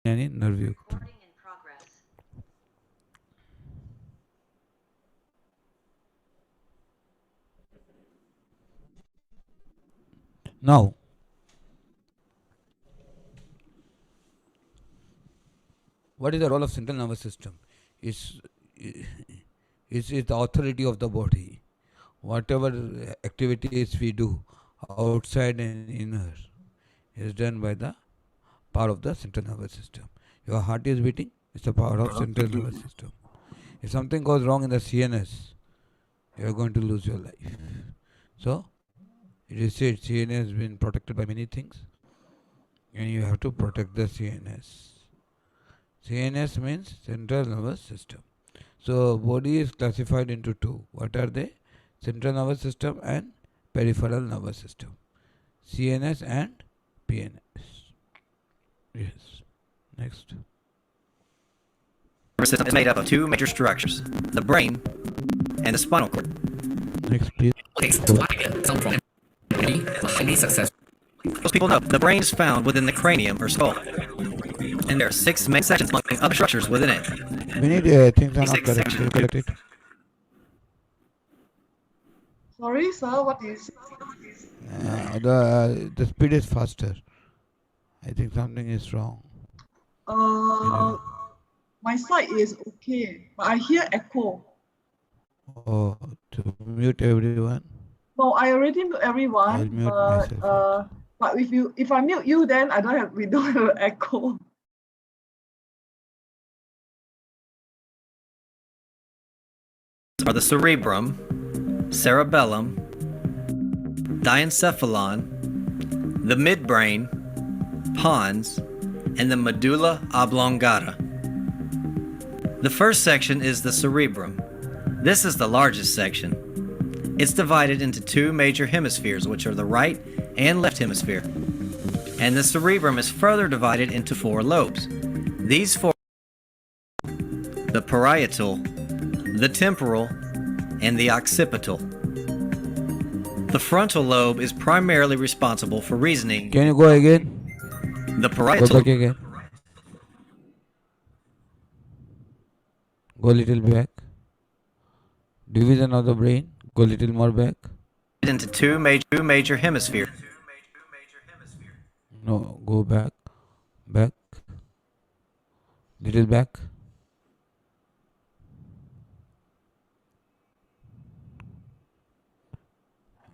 यानी नर्वयुक्त. Now, what is the role of central nervous system? It's the authority of the body. Whatever activities we do, outside and inner, is done by the power of the central nervous system. Your heart is beating, it's the power of central nervous system. If something goes wrong in the CNS, you are going to lose your life. So, it is said CNS has been protected by many things, and you have to protect the CNS. CNS means central nervous system. So, body is classified into two. What are they? Central nervous system and peripheral nervous system. CNS and PNS. Yes. Next. Nervous system is made up of two major structures, the brain and the spinal cord. Next, please. Most people know the brain is found within the cranium or skull, and there are 6 main sections among other structures within it. Many things are not correct. You correct it. Sorry, sir, what is? The speed is faster. I think something is wrong. My side is okay, but I hear echo. Oh, to mute everyone. No, I already mute everyone. I'll mute myself. But if I mute you, then we don't have echo. Are the cerebrum, cerebellum, diencephalon, the midbrain, pons, and the medulla oblongata. The first section is the cerebrum. This is the largest section. It's divided into 2 major hemispheres, which are the right and left hemisphere. And the cerebrum is further divided into 4 lobes. These 4 are the parietal, the temporal, and the occipital. The frontal lobe is primarily responsible for reasoning. Can you go again? The parietal. Go back again. Go little back. Division of the brain. Go little more back. Into two major hemispheres. No, go back. Back. Little back.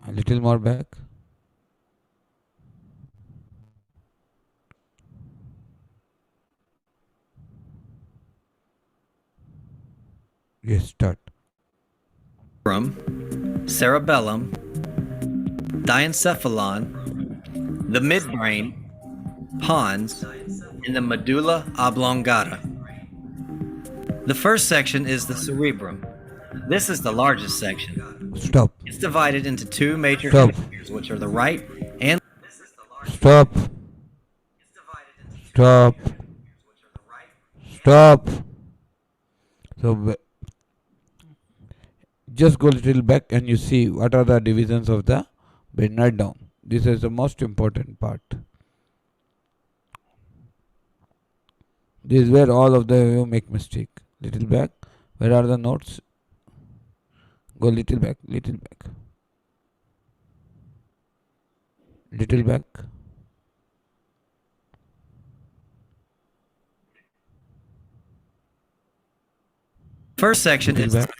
A little more back. Yes, start. Cerebellum, diencephalon, the midbrain, pons, and the medulla oblongata. The first section is the cerebrum. This is the largest section. Stop. It's divided into 2 major hemispheres, which are the right and. Stop. Stop. Stop. So just go a little back and you see what are the divisions of the brain. Write down. This is the most important part. This is where all of you make mistake. Little back. Where are the notes? Go little back, little back. Little back. First section little is. Back.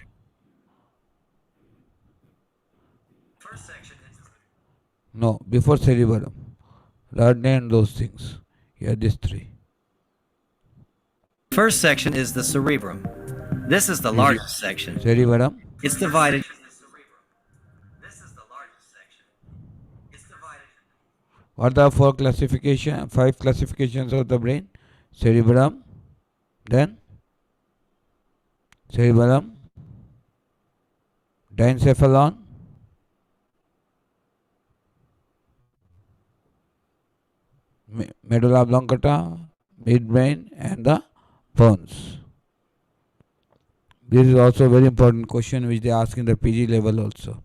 No, before cerebellum. Right and those things. Yeah, these 3. First section is the cerebrum. This is the largest section. Cerebellum. It's divided. What are the 5 classifications of the brain? Cerebellum, then cerebellum, diencephalon, medulla oblongata, midbrain, and the pons. This is also a very important question which they ask in the PG level also,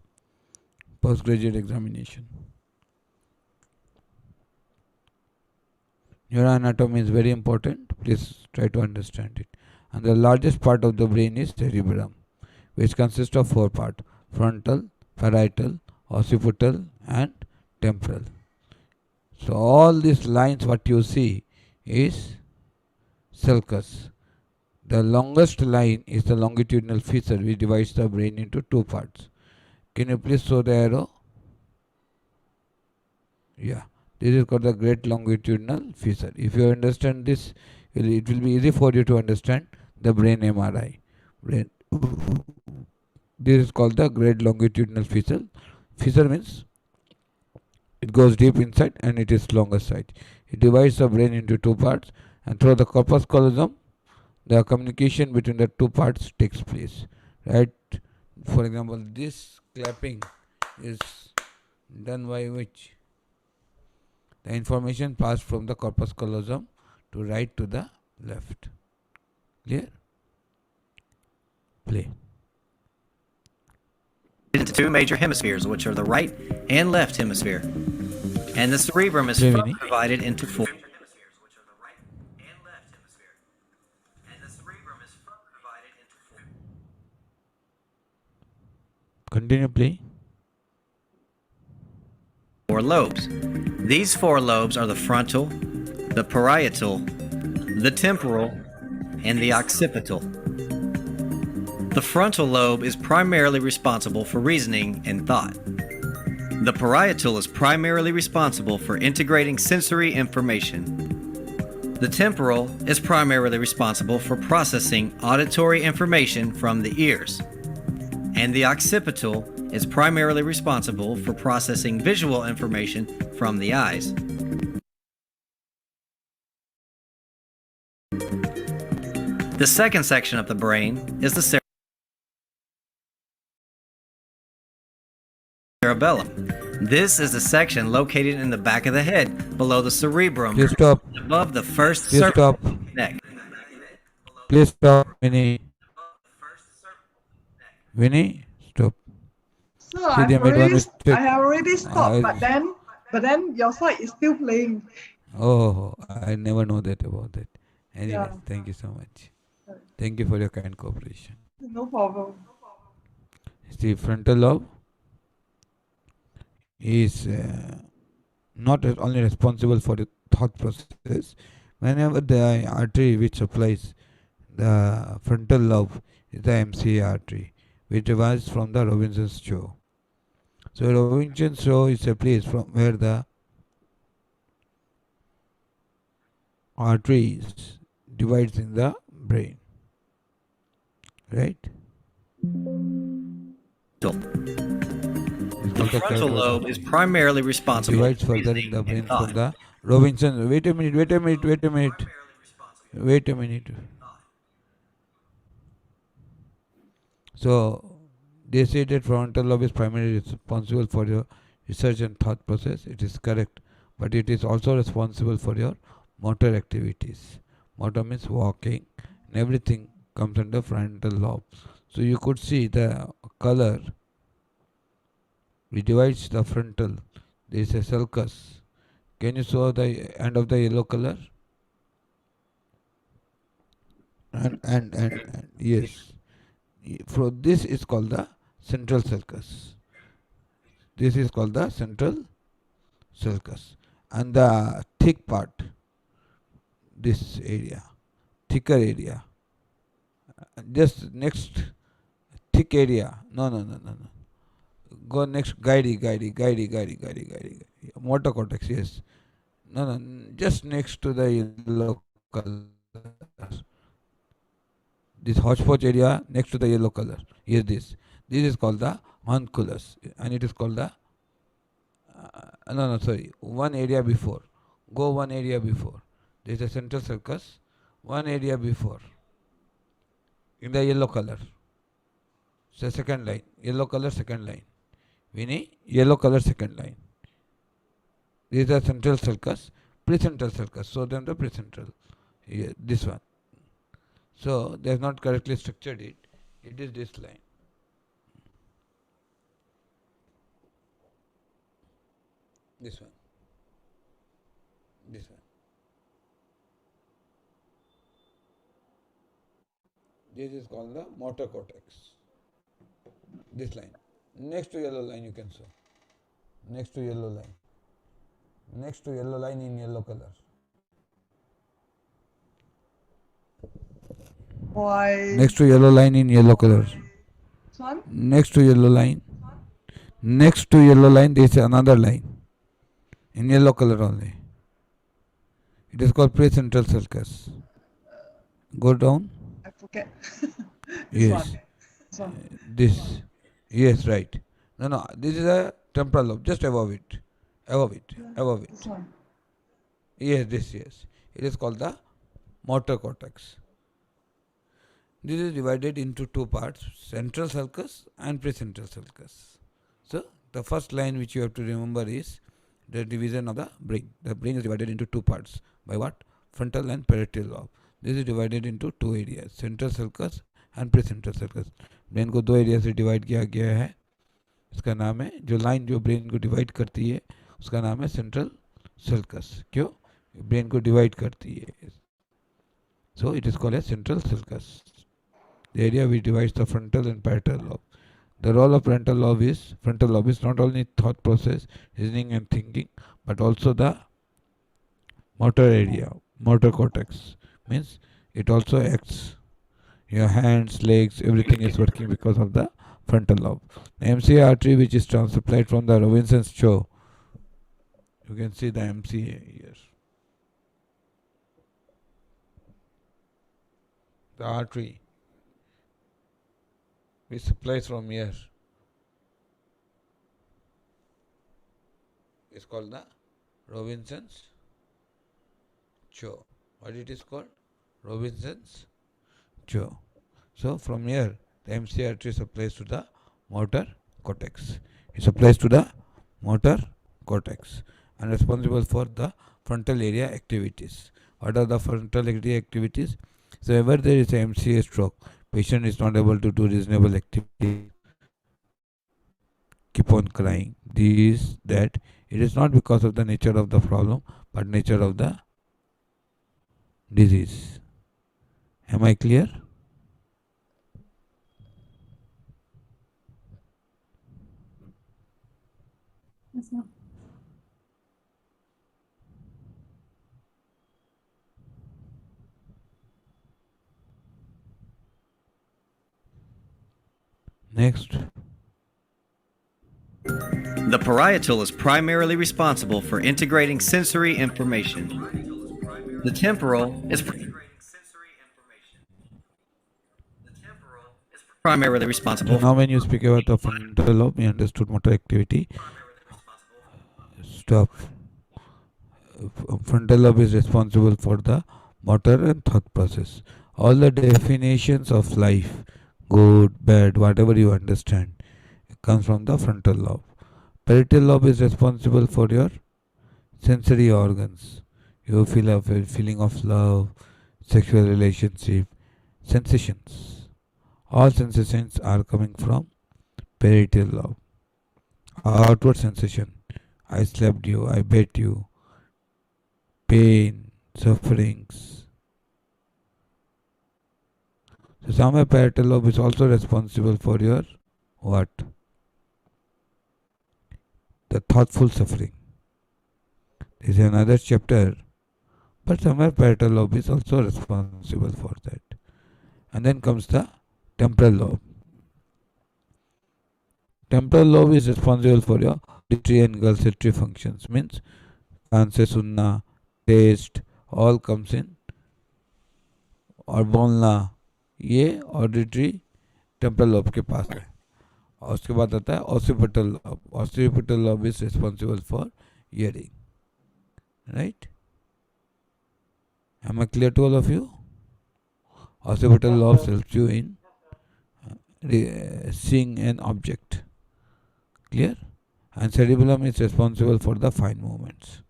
postgraduate examination. Neuroanatomy is very important. Please try to understand it. And the largest part of the brain is cerebrum, which consists of four parts: frontal, parietal, occipital, and temporal. So all these lines what you see is sulcus. The longest line is the longitudinal fissure, which divides the brain into two parts. Can you please show the arrow? Yeah, this is called the great longitudinal fissure. If you understand this, it will be easy for you to understand the brain MRI. Brain. This is called the great longitudinal fissure. Fissure means it goes deep inside and it is longer side. It divides the brain into two parts, and through the corpus callosum, the communication between the two parts takes place. Right? For example, this clapping is done by which? The information passed from the corpus callosum to right to the left. Clear? Play. Into two major hemispheres, which are the right and left hemisphere. And the cerebrum is Play, further Vinny. divided into four. Continue play. Four lobes. These four lobes are the frontal, the parietal, the temporal, and the occipital. The frontal lobe is primarily responsible for reasoning and thought. The parietal is primarily responsible for integrating sensory information. The temporal is primarily responsible for processing auditory information from the ears. And the occipital is primarily responsible for processing visual information from the eyes. The second section of the brain is the cerebellum. This is the section located in the back of the head, below the cerebrum, Please stop. above the first Please stop. neck. Please stop, Vinny. Vinny, stop. So See, they made one mistake. I have already stopped, but then your side is still playing. Oh, I never know that about that. Anyways, Yeah. thank you so much. Thank you for your kind cooperation. No problem. See, frontal lobe is not only responsible for the thought process. Whenever the artery which supplies the frontal lobe is the MCA artery, which derives from the Robinson's jaw. So Robinson's jaw is a place from where the arteries divides in the brain. Right? The frontal lobe is primarily responsible divides for further in reasoning the brain and thought. from the Robinson. Wait a minute, wait a minute, wait a minute. Wait a minute. So they say that frontal lobe is primarily responsible for your research and thought process. It is correct, but it is also responsible for your motor activities. Motor means walking, and everything comes under frontal lobe. So you could see the color. We divides the frontal. There is a sulcus. Can you show the end of the yellow color? And yes. For this is called the central sulcus. This is called the central sulcus. And the thick part, this area, thicker area, just next thick area. No. Go next, guidey. Motor cortex, yes. No, just next to the yellow color. This hodgepodge area next to the yellow color. Here this. This is called the onculus, and it is called the sorry. One area before. Go one area before. There is a central sulcus. One area before. In the yellow color. So second line. Yellow color second line. Vinny, yellow color second line. This is the central sulcus. Precentral sulcus. So then the precentral. Here, this one. So they have not correctly structured it. It is this line. This one. This one. This is called the motor cortex. This line. Next to yellow line you can show. Next to yellow line. Next to yellow line in yellow color. Why? Next to yellow line in yellow color. This one? Next to yellow line. Next to yellow line there is another line. In yellow color only. It is called precentral sulcus. Go down. I forget. Yes. This one. This. Yes, right. No. This is a temporal lobe. Just above it. Above it. Above This it. one. Yes, this. Yes. It is called the motor cortex. This is divided into two parts, central sulcus and precentral sulcus. So, the first line which you have to remember is the division of the brain. The brain is divided into two parts by what? Frontal and parietal lobe. This is divided into two areas, central sulcus and precentral sulcus. Brain को दो area से divide किया गया है. इसका नाम है, जो लाइन जो ब्रेन को डिवाइड करती है उसका नाम है सेंट्रल सल्कस. क्यों? ब्रेन को डिवाइड करती है. So it is called as central sulcus. The area which divides the frontal and parietal lobe. The role of frontal lobe is not only thought process, reasoning and thinking, but also the motor area, motor cortex. Means it also acts. Your hands, legs, everything is working because of the frontal lobe. The MCA artery which is supplied from the Robinson's jaw. You can see the MCA here. The artery which supplies from here is called the Robinson's jaw. What it is called? Robinson's jaw. So from here the MCA artery supplies to the motor cortex. It supplies to the motor cortex and responsible for the frontal area activities. What are the frontal area activities? So whenever there is a MCA stroke, patient is not able to do reasonable activity, keep on crying. This, that. It is not because of the nature of the problem, but nature of the disease. Am I clear? Yes, ma'am. Next. The parietal is primarily responsible for integrating sensory information. The temporal is primarily responsible. So now when you speak about the frontal lobe, we understood motor activity. Stop. Frontal lobe is responsible for the motor and thought process. All the definitions of life, good, bad, whatever you understand, comes from the frontal lobe. Parietal lobe is responsible for your sensory organs. You feel a feeling of love, sexual relationship, sensations. All sensations are coming from parietal lobe. Outward sensation. I slapped you, I bet you. Pain, sufferings. So somewhere parietal lobe is also responsible for your what? The thoughtful suffering. There is another chapter, but somewhere parietal lobe is also responsible for that. And then comes the temporal lobe. Temporal lobe is responsible for your auditory and gustatory functions. Means कान से सुनना, taste, all comes in. और बोलना, ये auditory temporal lobe के पास है. और उसके बाद आता है occipital lobe. Occipital lobe is responsible for hearing. Right? Am I clear to all of you? Occipital lobe helps you in seeing an object. Clear? And cerebellum is responsible for the fine movements.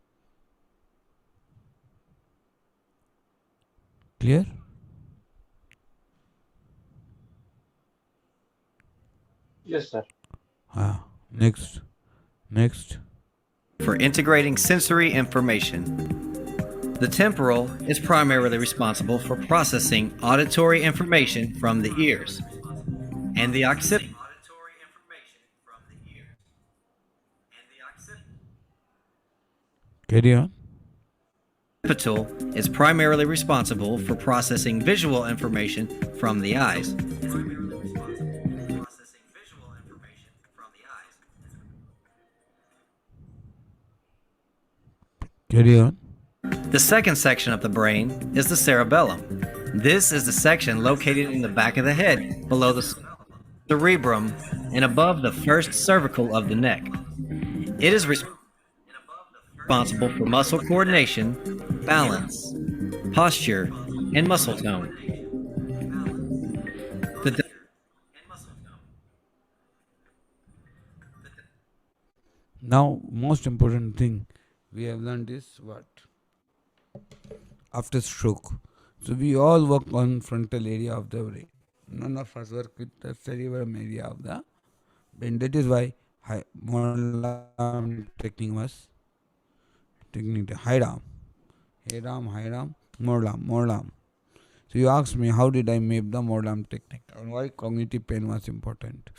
Clear? Yes, sir. Next. For integrating sensory information. The temporal is primarily responsible for processing auditory information from the ears, and the occipital Carry on. is primarily responsible for processing visual information from the eyes. Carry on. The second section of the brain is the cerebellum. This is the section located in the back of the head, below the cerebrum, and above the first cervical of the neck. It is responsible for muscle coordination, balance, posture, and muscle tone. The Now, most important thing we have learned is what? After stroke. So we all work on frontal area of the brain. None of us work with the cerebrum area of the brain. That is why Morlam technique was high arm, Morlam. So you asked me how did I map the Morlam technique and why cognitive pain was important.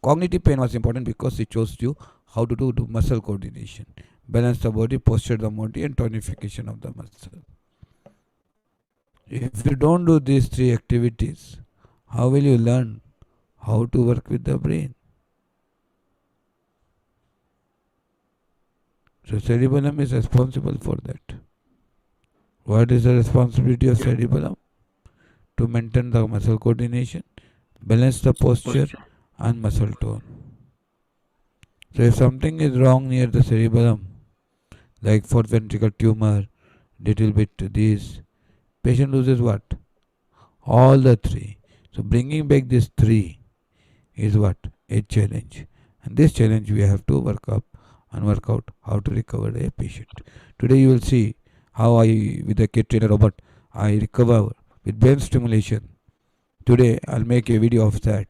Cognitive pain was important because it shows you how to do muscle coordination, balance the body, posture the body, and tonification of the muscle. If you don't do these three activities, how will you learn how to work with the brain? So cerebellum is responsible for that. What is the responsibility of cerebellum? To maintain the muscle coordination, balance the posture, and muscle tone. So if something is wrong near the cerebellum, like fourth ventricle tumor, little bit this, patient loses what? All the three. So bringing back these three is what? A challenge. And this challenge we have to work up and work out how to recover a patient. Today you will see how I, with the kid trainer robot, I recover with brain stimulation. Today I'll make a video of that,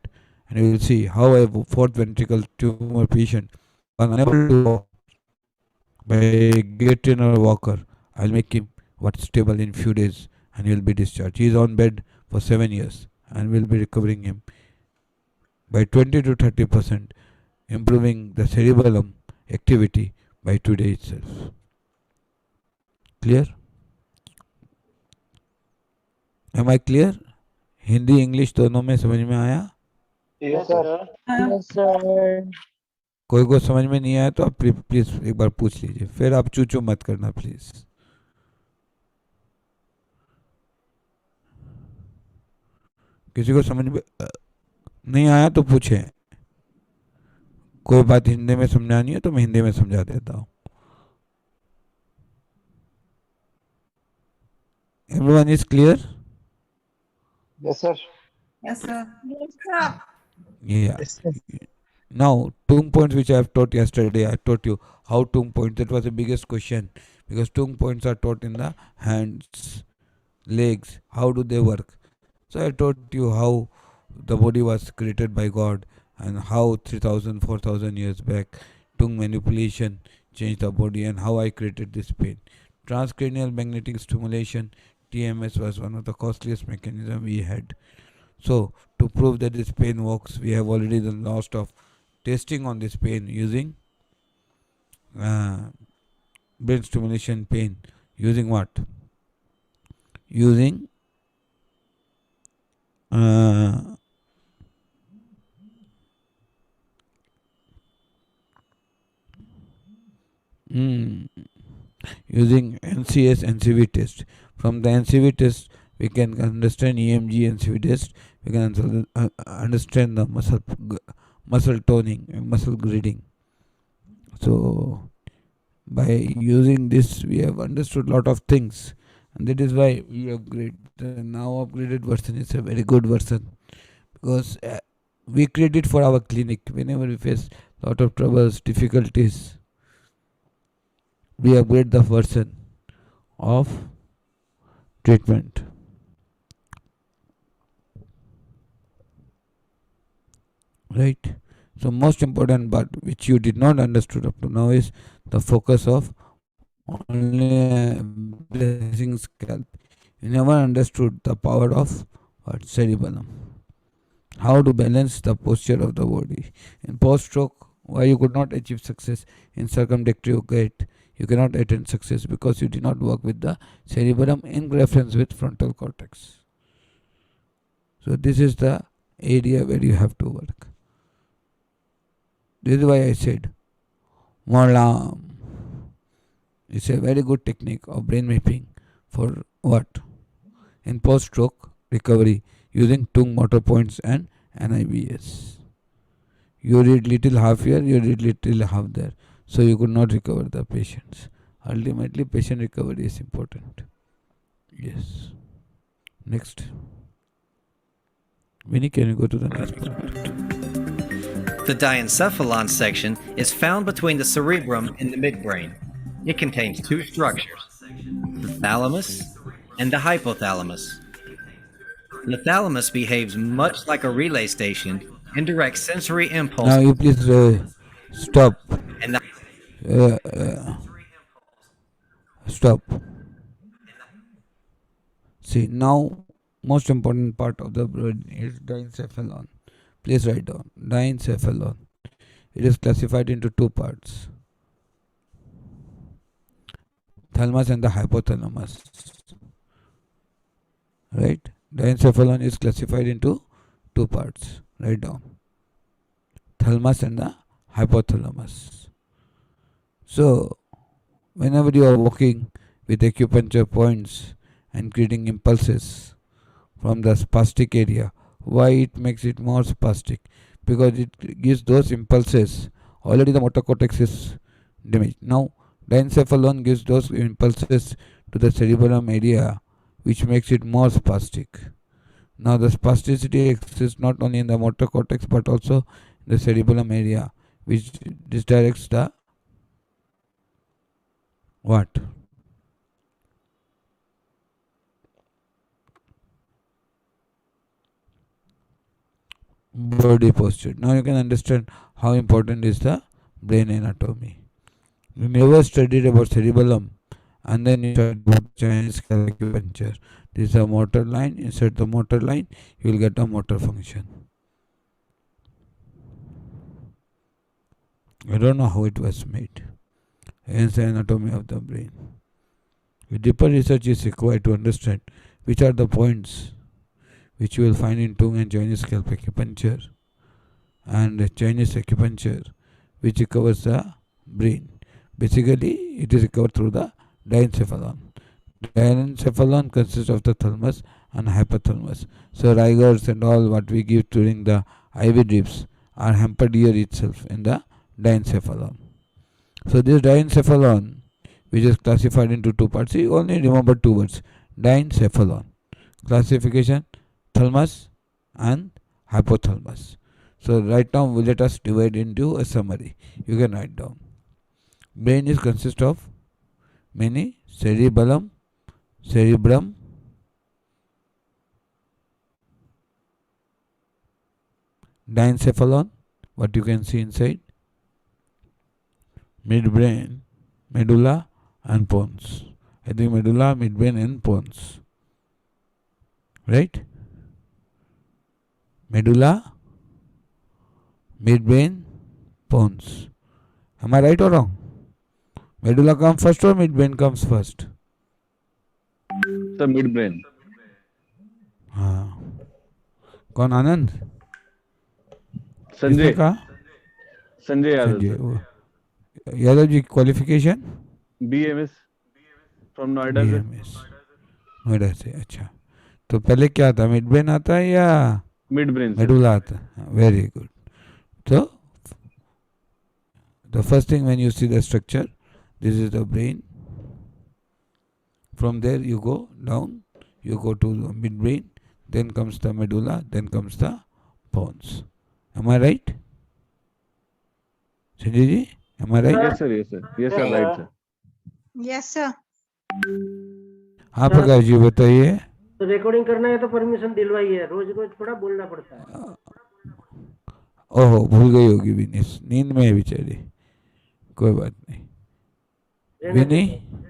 and you will see how a fourth ventricle tumor patient was unable to walk by a gait trainer walker. I'll make him stable in few days, and he will be discharged. He is on bed for 7 years, and we'll be recovering him by 20 to 30%, improving the cerebellum activity by today itself. Clear? Am I clear? Hindi English दोनों में समझ में आया? Yes, sir. Yes, sir. कोई को समझ में नहीं आया तो आप प्लीज एक बार पूछ लीजिए, फिर आप चूचू मत करना प्लीज. किसी को समझ में नहीं आया तो पूछे. कोई बात हिंदी में समझानी है तो मैं हिंदी में समझा देता हूँ. Everyone is clear? Yes, sir. Yes, sir. Yeah. Yes, sir. Now, tomb points which I have taught yesterday, I taught you how tomb points. That was the biggest question because tomb points are taught in the hands, legs. How do they work? So I taught you how the body was created by God and how 3000, 4000 years back tongue manipulation changed the body and how I created this pain. Transcranial magnetic stimulation, TMS, was one of the costliest mechanisms we had. So to prove that this pain works, we have already done lots of testing on this pain using brain stimulation pain. Using what? Using using NCS NCV test. From the NCV test, we can understand EMG NCV test. We can understand the muscle toning and muscle grading. So by using this, we have understood a lot of things, and that is why we upgrade. The now upgraded version is a very good version because we create it for our clinic. Whenever we face a lot of troubles, difficulties, we upgrade the version of treatment. Right? So most important part which you did not understood up to now is the focus of only blessing scalp. You never understood the power of what? Cerebellum. How to balance the posture of the body. In post-stroke, why you could not achieve success in circumdective gait, you cannot attain success because you did not work with the cerebellum in reference with frontal cortex. So this is the area where you have to work. This is why I said Molam is a very good technique of brain mapping for what? In post-stroke recovery using tongue motor points and NIBS. You read little half here, you read little half there. So you could not recover the patients. Ultimately, patient recovery is important. Yes. Next. Vinny, can you go to the next point? The Diencephalon section is found between the cerebrum and the midbrain. It contains two structures, the thalamus and the hypothalamus. The thalamus behaves much like a relay station and directs sensory Now impulses. you please stop. And the Stop. See, now most important part of the brain is diencephalon. Please write down diencephalon. It is classified into two parts, thalamus and the hypothalamus. Right? Diencephalon is classified into two parts. Write down thalamus and the hypothalamus. So, whenever you are walking with acupuncture points and creating impulses from the spastic area, why it makes it more spastic? Because it gives those impulses. Already the motor cortex is damaged. Now, diencephalon gives those impulses to the cerebellum area, which makes it more spastic. Now, the spasticity exists not only in the motor cortex but also in the cerebellum area, which directs the what? Body posture. Now you can understand how important is the brain anatomy. You never studied about cerebellum and then you studied about Chinese acupuncture. This is a motor line. Inside the motor line, you will get a motor function. I don't know how it was made. Hence the anatomy of the brain. With deeper research is required to understand which are the points which you will find in tongue and Chinese scalp acupuncture and Chinese acupuncture, which recovers the brain. Basically, it is recovered through the diencephalon. Diencephalon consists of the thalamus and hypothalamus. So, rigors and all what we give during the IV drips are hampered here itself in the diencephalon. So, this diencephalon, which is classified into two parts, you only remember two words: diencephalon. Classification: thalamus and hypothalamus. So right now let us divide into a summary. You can write down. Brain is consist of many: cerebellum, cerebrum, diencephalon, what you can see inside, midbrain, medulla and pons. I think medulla, midbrain and pons. Right? Medulla, midbrain, pons. Am I right or wrong? Medulla comes first or midbrain comes first? The midbrain. हाँ. कौन आनंद? संजय. किसने कहा? Sanjay Yadav. Sanjay. Yadav ji qualification? BMS from Noida. BMS. Noida से. अच्छा. तो पहले क्या आता? मिडब्रेन आता है या midbrain? मेडुला आता है? Very good. So the first thing when you see the structure, this is the brain. From there you go down, you go to the midbrain, then comes the medulla, then comes the pons. Am I right? Sanjay ji, am I right? Yes sir, yes sir. Yes sir, right sir. Yes, sir. हाँ प्रकाश जी बताइए. तो recording करना है तो permission दिलवाइए, रोज रोज थोड़ा बोलना पड़ता है. ओहो भूल गई होगी विनीस, नींद में है बेचारी. कोई बात नहीं. रहने Vinny, देते हैं।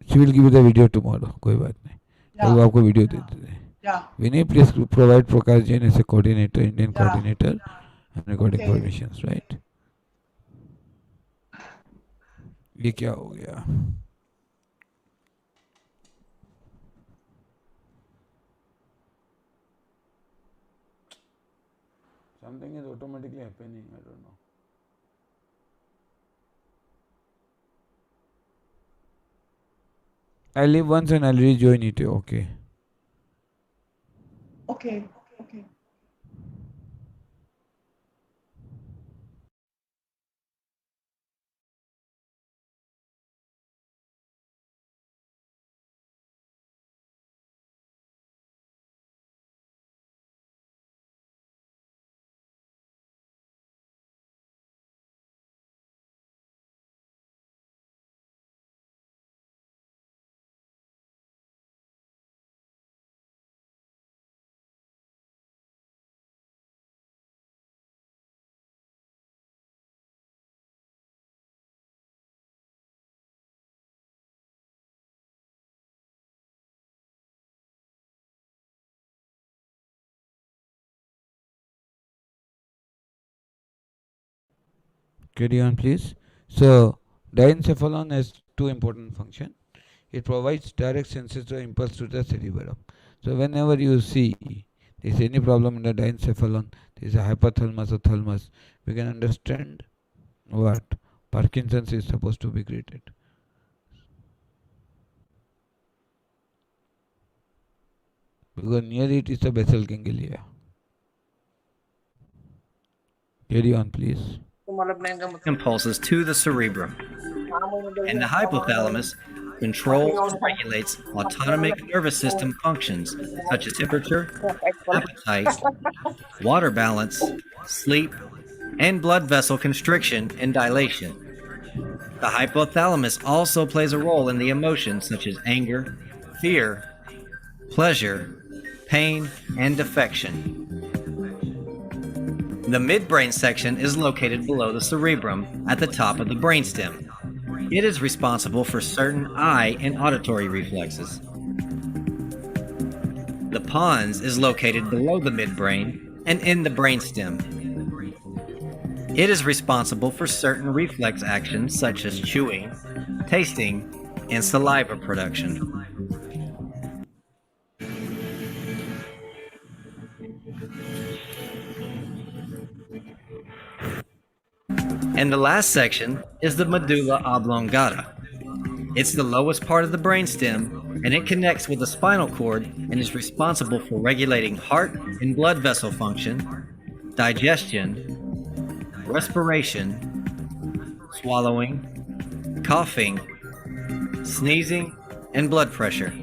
she will give you the video tomorrow. कोई बात नहीं, कल वो Yeah. आपको वीडियो दे देते हैं. Yeah. Vinny, please provide Prakash Jain as a coordinator, Indian Yeah. coordinator, and recording Okay. permissions, right? ये क्या हो गया? Something is automatically happening. I don't know. I'll leave once and I'll rejoin it. Okay. Okay. Okay. Carry on, please. So, Diencephalon has two important functions. It provides direct sensory impulse to the cerebellum. So, whenever you see there is any problem in the Diencephalon, there is a hypothalamus or thalamus, we can understand what Parkinson's is supposed to be created. Because near it is the basal ganglia. Carry on, please. Impulses to the cerebrum. And the hypothalamus controls and regulates autonomic nervous system functions such as temperature, appetite, water balance, sleep, and blood vessel constriction and dilation. The hypothalamus also plays a role in the emotions such as anger, fear, pleasure, pain, and affection. The midbrain section is located below the cerebrum at the top of the brainstem. It is responsible for certain eye and auditory reflexes. The pons is located below the midbrain and in the brainstem. It is responsible for certain reflex actions such as chewing, tasting, and saliva production. And the last section is the medulla oblongata. It's the lowest part of the brainstem, and it connects with the spinal cord and is responsible for regulating heart and blood vessel function, digestion, respiration, swallowing, coughing, sneezing, and blood pressure.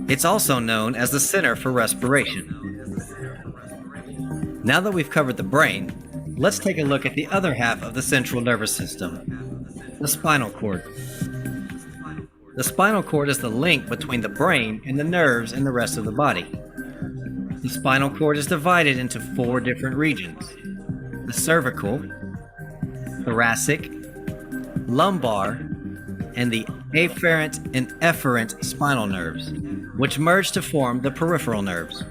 It's also known as the center for respiration. Now that we've covered the brain, let's take a look at the other half of the central nervous system, the spinal cord. The spinal cord is the link between the brain and the nerves and the rest of the body. The spinal cord is divided into 4 different regions: the cervical, thoracic, lumbar, and the afferent and efferent spinal nerves, which merge to form the peripheral nerves.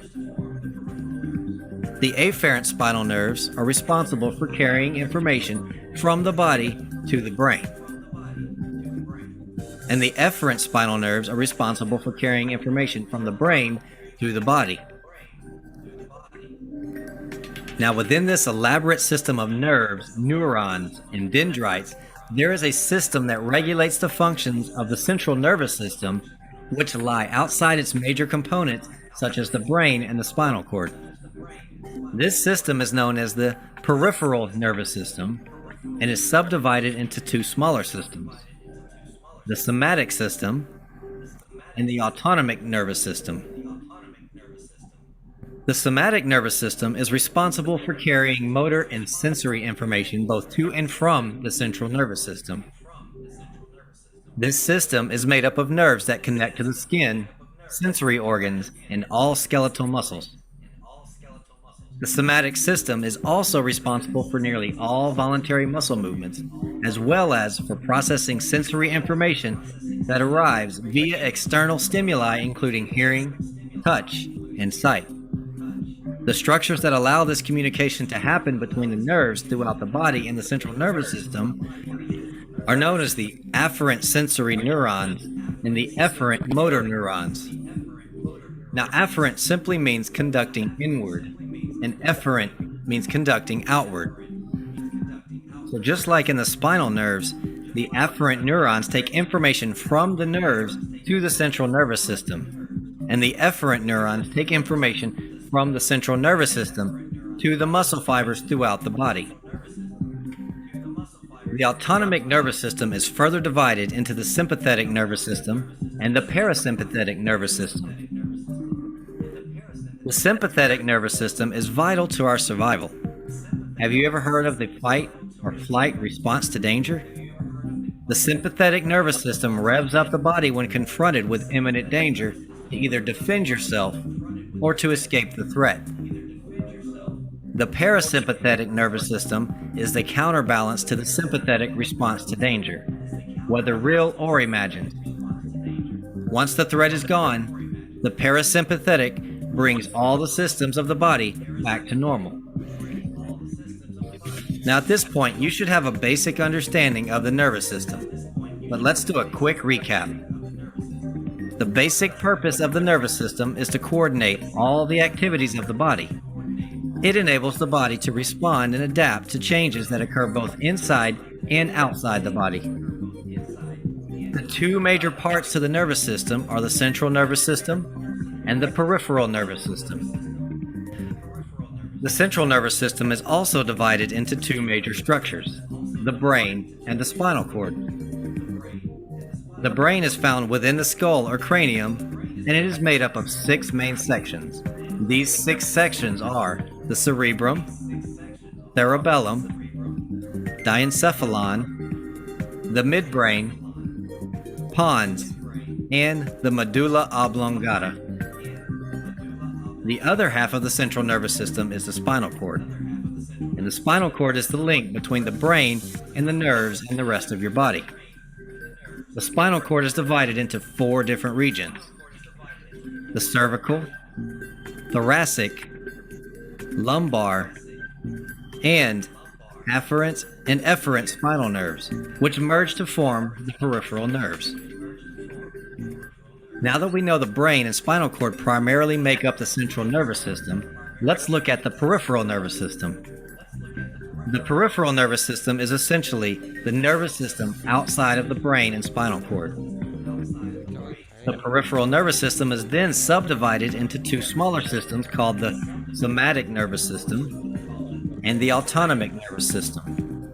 The afferent spinal nerves are responsible for carrying information from the body to the brain. And the efferent spinal nerves are responsible for carrying information from the brain to the body. Now, within this elaborate system of nerves, neurons, and dendrites, there is a system that regulates the functions of the central nervous system, which lie outside its major components, such as the brain and the spinal cord. This system is known as the peripheral nervous system and is subdivided into 2 smaller systems: the somatic system and the autonomic nervous system. The somatic nervous system is responsible for carrying motor and sensory information both to and from the central nervous system. This system is made up of nerves that connect to the skin, sensory organs, and all skeletal muscles. The somatic system is also responsible for nearly all voluntary muscle movements, as well as for processing sensory information that arrives via external stimuli, including hearing, touch, and sight. The structures that allow this communication to happen between the nerves throughout the body and the central nervous system are known as the afferent sensory neurons and the efferent motor neurons. Now, afferent simply means conducting inward, and efferent means conducting outward. So just like in the spinal nerves, the afferent neurons take information from the nerves to the central nervous system, and the efferent neurons take information from the central nervous system to the muscle fibers throughout the body. The autonomic nervous system is further divided into the sympathetic nervous system and the parasympathetic nervous system. The sympathetic nervous system is vital to our survival. Have you ever heard of the fight or flight response to danger? The sympathetic nervous system revs up the body when confronted with imminent danger to either defend yourself or to escape the threat. The parasympathetic nervous system is the counterbalance to the sympathetic response to danger, whether real or imagined. Once the threat is gone, the parasympathetic brings all the systems of the body back to normal. Now at this point, you should have a basic understanding of the nervous system, but let's do a quick recap. The basic purpose of the nervous system is to coordinate all the activities of the body. It enables the body to respond and adapt to changes that occur both inside and outside the body. The two major parts to the nervous system are the central nervous system and the peripheral nervous system. The central nervous system is also divided into two major structures, the brain and the spinal cord. The brain is found within the skull or cranium, and it is made up of 6 main sections. These 6 sections are the cerebrum, cerebellum, diencephalon, the midbrain, pons, and the medulla oblongata. The other half of the central nervous system is the spinal cord, and the spinal cord is the link between the brain and the nerves and the rest of your body. The spinal cord is divided into 4 different regions: the cervical, thoracic, lumbar, and afferent and efferent spinal nerves, which merge to form the peripheral nerves. Now that we know the brain and spinal cord primarily make up the central nervous system, let's look at the peripheral nervous system. The peripheral nervous system is essentially the nervous system outside of the brain and spinal cord. The peripheral nervous system is then subdivided into 2 smaller systems called the somatic nervous system and the autonomic nervous system.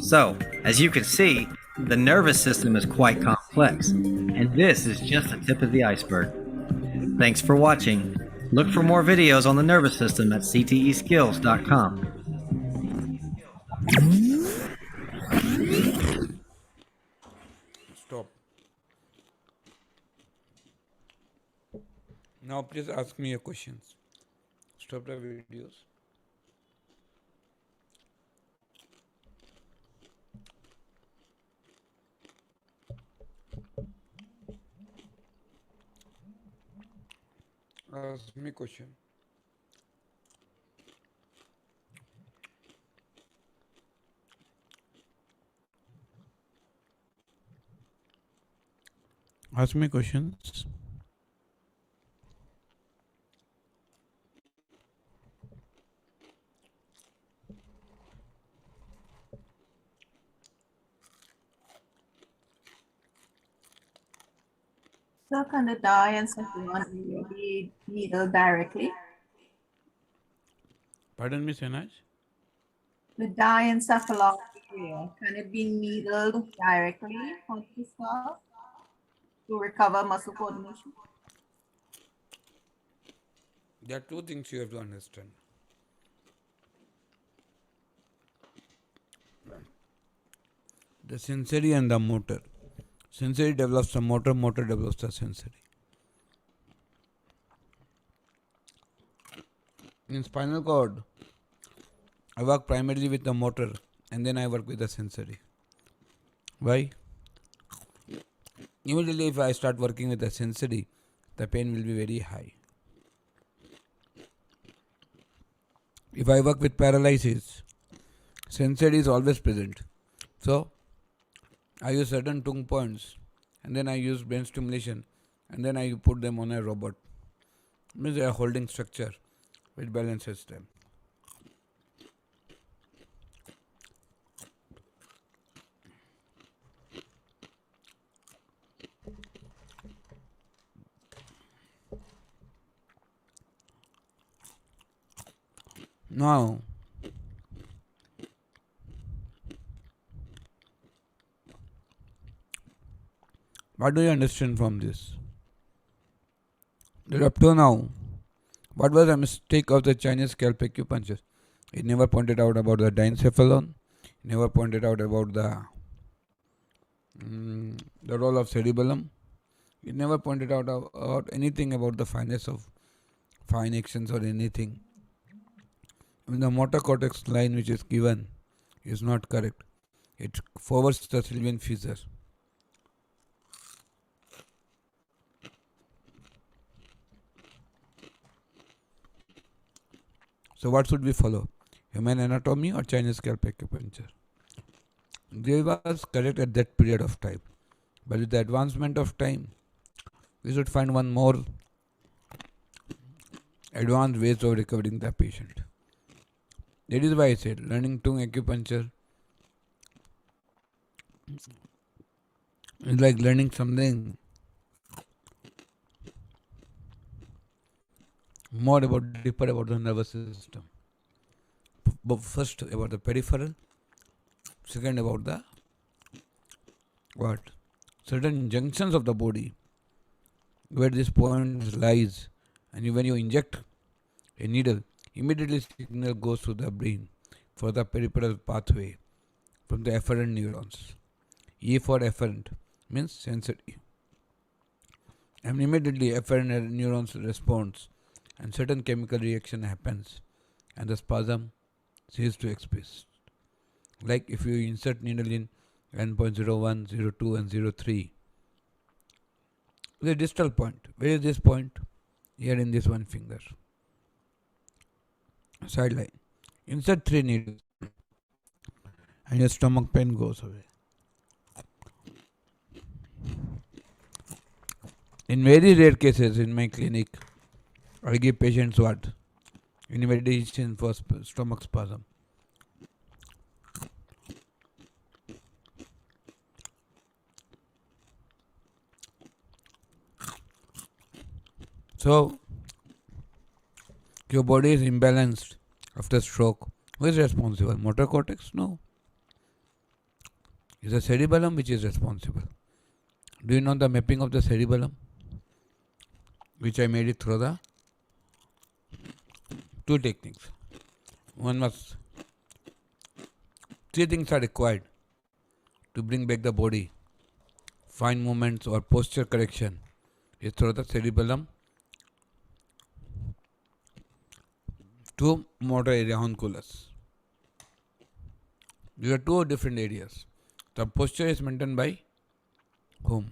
So, as you can see, the nervous system is quite complex, and this is just the tip of the iceberg. Thanks for watching. Look for more videos on the nervous system at cteskills.com. Stop. Now please ask me your questions. Stop the videos. Ask me question. Ask me questions. So can the diencephalon area be needled directly? Pardon me, Senaj? The diencephalon area, can it be needled directly onto the skull to recover muscle coordination? There are 2 things you have to understand. The sensory and the motor. Sensory develops the motor, motor develops the sensory. In spinal cord, I work primarily with the motor and then I work with the sensory. Why? Immediately if I start working with the sensory, the pain will be very high. If I work with paralysis, sensory is always present. So, I use certain tongue points and then I use brain stimulation and then I put them on a robot. Means they are holding structure which balances them. Now, what do you understand from this? That up to now, what was the mistake of the Chinese scalp acupuncture? It never pointed out about the Diencephalon. It never pointed out about the role of cerebellum. It never pointed out about anything about the fineness of fine actions or anything. When the motor cortex line which is given is not correct, it forwards the Sylvian fissure. So what should we follow? Human anatomy or Chinese scalp acupuncture? They was correct at that period of time. But with the advancement of time, we should find one more advanced ways of recovering the patient. That is why I said learning tongue acupuncture is like learning something more deeper about the nervous system. But first about the peripheral, second about the certain junctions of the body where this point lies, and when you inject a needle, immediately signal goes to the brain for the peripheral pathway from the efferent neurons. E for efferent means sensitive, and immediately efferent neurons responds and certain chemical reaction happens and the spasm ceases to exist. Like if you insert needle in N.01, 02 and 03, the distal point. Where is this point? Here in this one finger. Sideline. Insert 3 needles and your stomach pain goes away. In very rare cases in my clinic, I give patients what? Invalidation for stomach spasm. So, your body is imbalanced after stroke. Who is responsible? Motor cortex? No. It's the cerebellum which is responsible. Do you know the mapping of the cerebellum? Which I made it through the 2 techniques. One was 3 things are required to bring back the body. Fine movements or posture correction is through the cerebellum to motor area homunculus. These are 2 different areas. The posture is maintained by whom?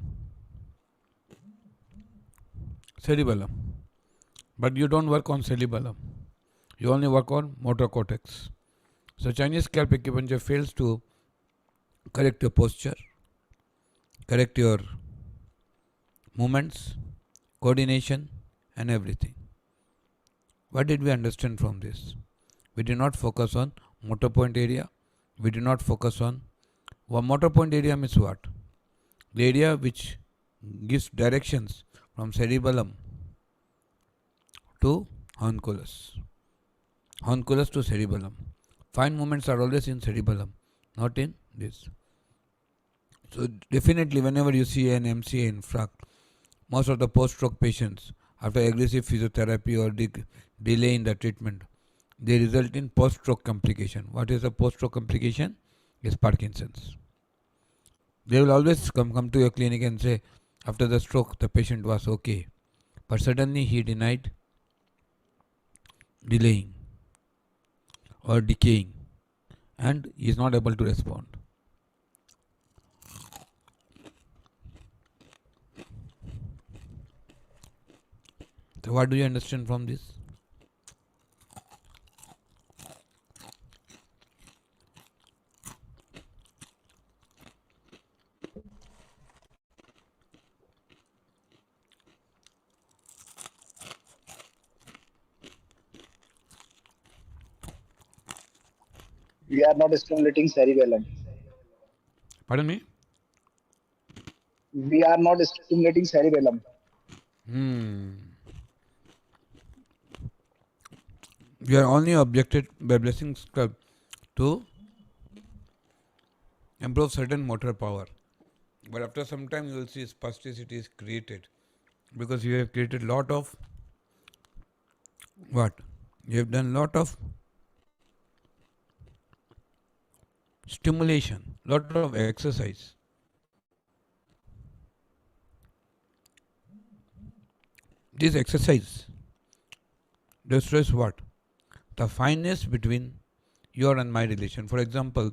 Cerebellum. But you don't work on cerebellum. You only work on motor cortex. So Chinese scalp acupuncture fails to correct your posture, correct your movements, coordination and everything. What did we understand from this? We did not focus on motor point area. We did not focus on motor point area means what? The area which gives directions from cerebellum to homunculus. Homunculus to cerebellum. Fine movements are always in cerebellum, not in this. So definitely whenever you see an MCA infarct, most of the post-stroke patients after aggressive physiotherapy or delay in the treatment, they result in post-stroke complication. What is a post-stroke complication? Is Parkinson's. They will always come to your clinic and say, after the stroke, the patient was okay, but suddenly he denied delaying or decaying, and he is not able to respond. So what do you understand from this? We are not stimulating cerebellum. Pardon me? We are not stimulating cerebellum. We are only objected by blessing scrub to improve certain motor power. But after some time you will see spasticity is created because you have created lot of what? You have done lot of stimulation, lot of exercise. This exercise destroys what? The fineness between your and my relation. For example,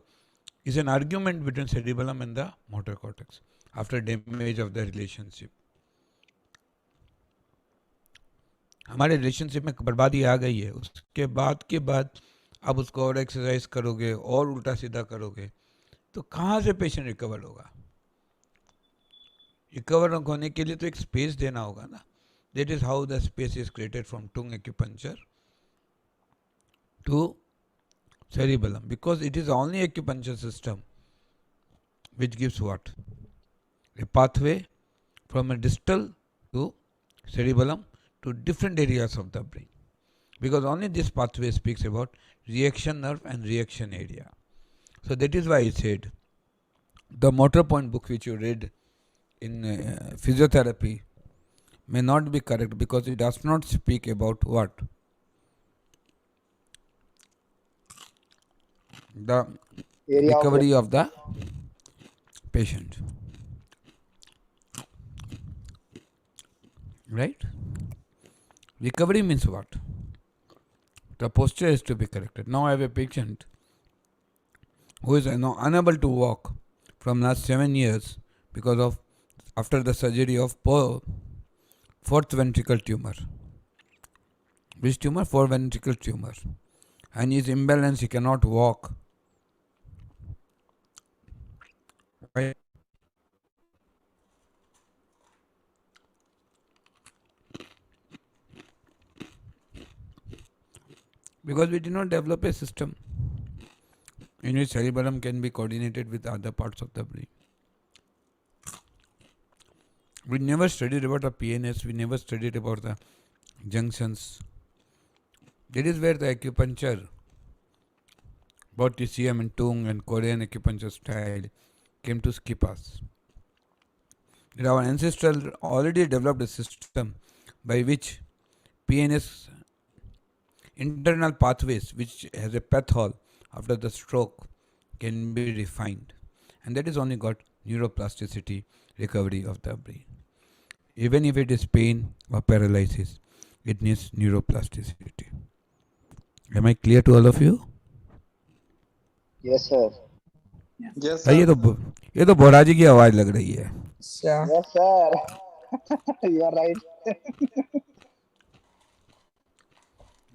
is an argument between cerebellum and the motor cortex after damage of the relationship. हमारे relationship में बर्बादी आ गई है, उसके बाद आप उसको और एक्सरसाइज करोगे और उल्टा सीधा करोगे तो कहाँ से पेशेंट रिकवर होगा? रिकवर होने के लिए तो एक स्पेस देना होगा ना. That is how the space is created from tongue acupuncture to cerebellum, because it is the only acupuncture system which gives what? A pathway from a distal to cerebellum to different areas of the brain, because only this pathway speaks about reaction nerve and reaction area. So that is why I said the motor point book which you read in physiotherapy may not be correct because it does not speak about what? The Area of recovery of the patient. Right? Recovery means what? The posture is to be corrected. Now I have a patient who is now unable to walk from last 7 years because of after the surgery of fourth ventricle tumor. Which tumor? Fourth ventricle tumor. And he is imbalanced, he cannot walk. Right? Because we did not develop a system in which cerebellum can be coordinated with other parts of the brain. We never studied about the PNS, we never studied about the junctions. That is where the acupuncture, both TCM and Tung and Korean acupuncture style, came to skip us. Our ancestors already developed a system by which PNS internal pathways, which has a pathol after the stroke, can be refined. And that is only got neuroplasticity, recovery of the brain. Even if it is pain or paralysis, it needs neuroplasticity. Am I clear to all of you? yes, sir. Yes, ये sir. तो बोराजी की आवाज लग रही है. Yeah. Yes, sir. You are right.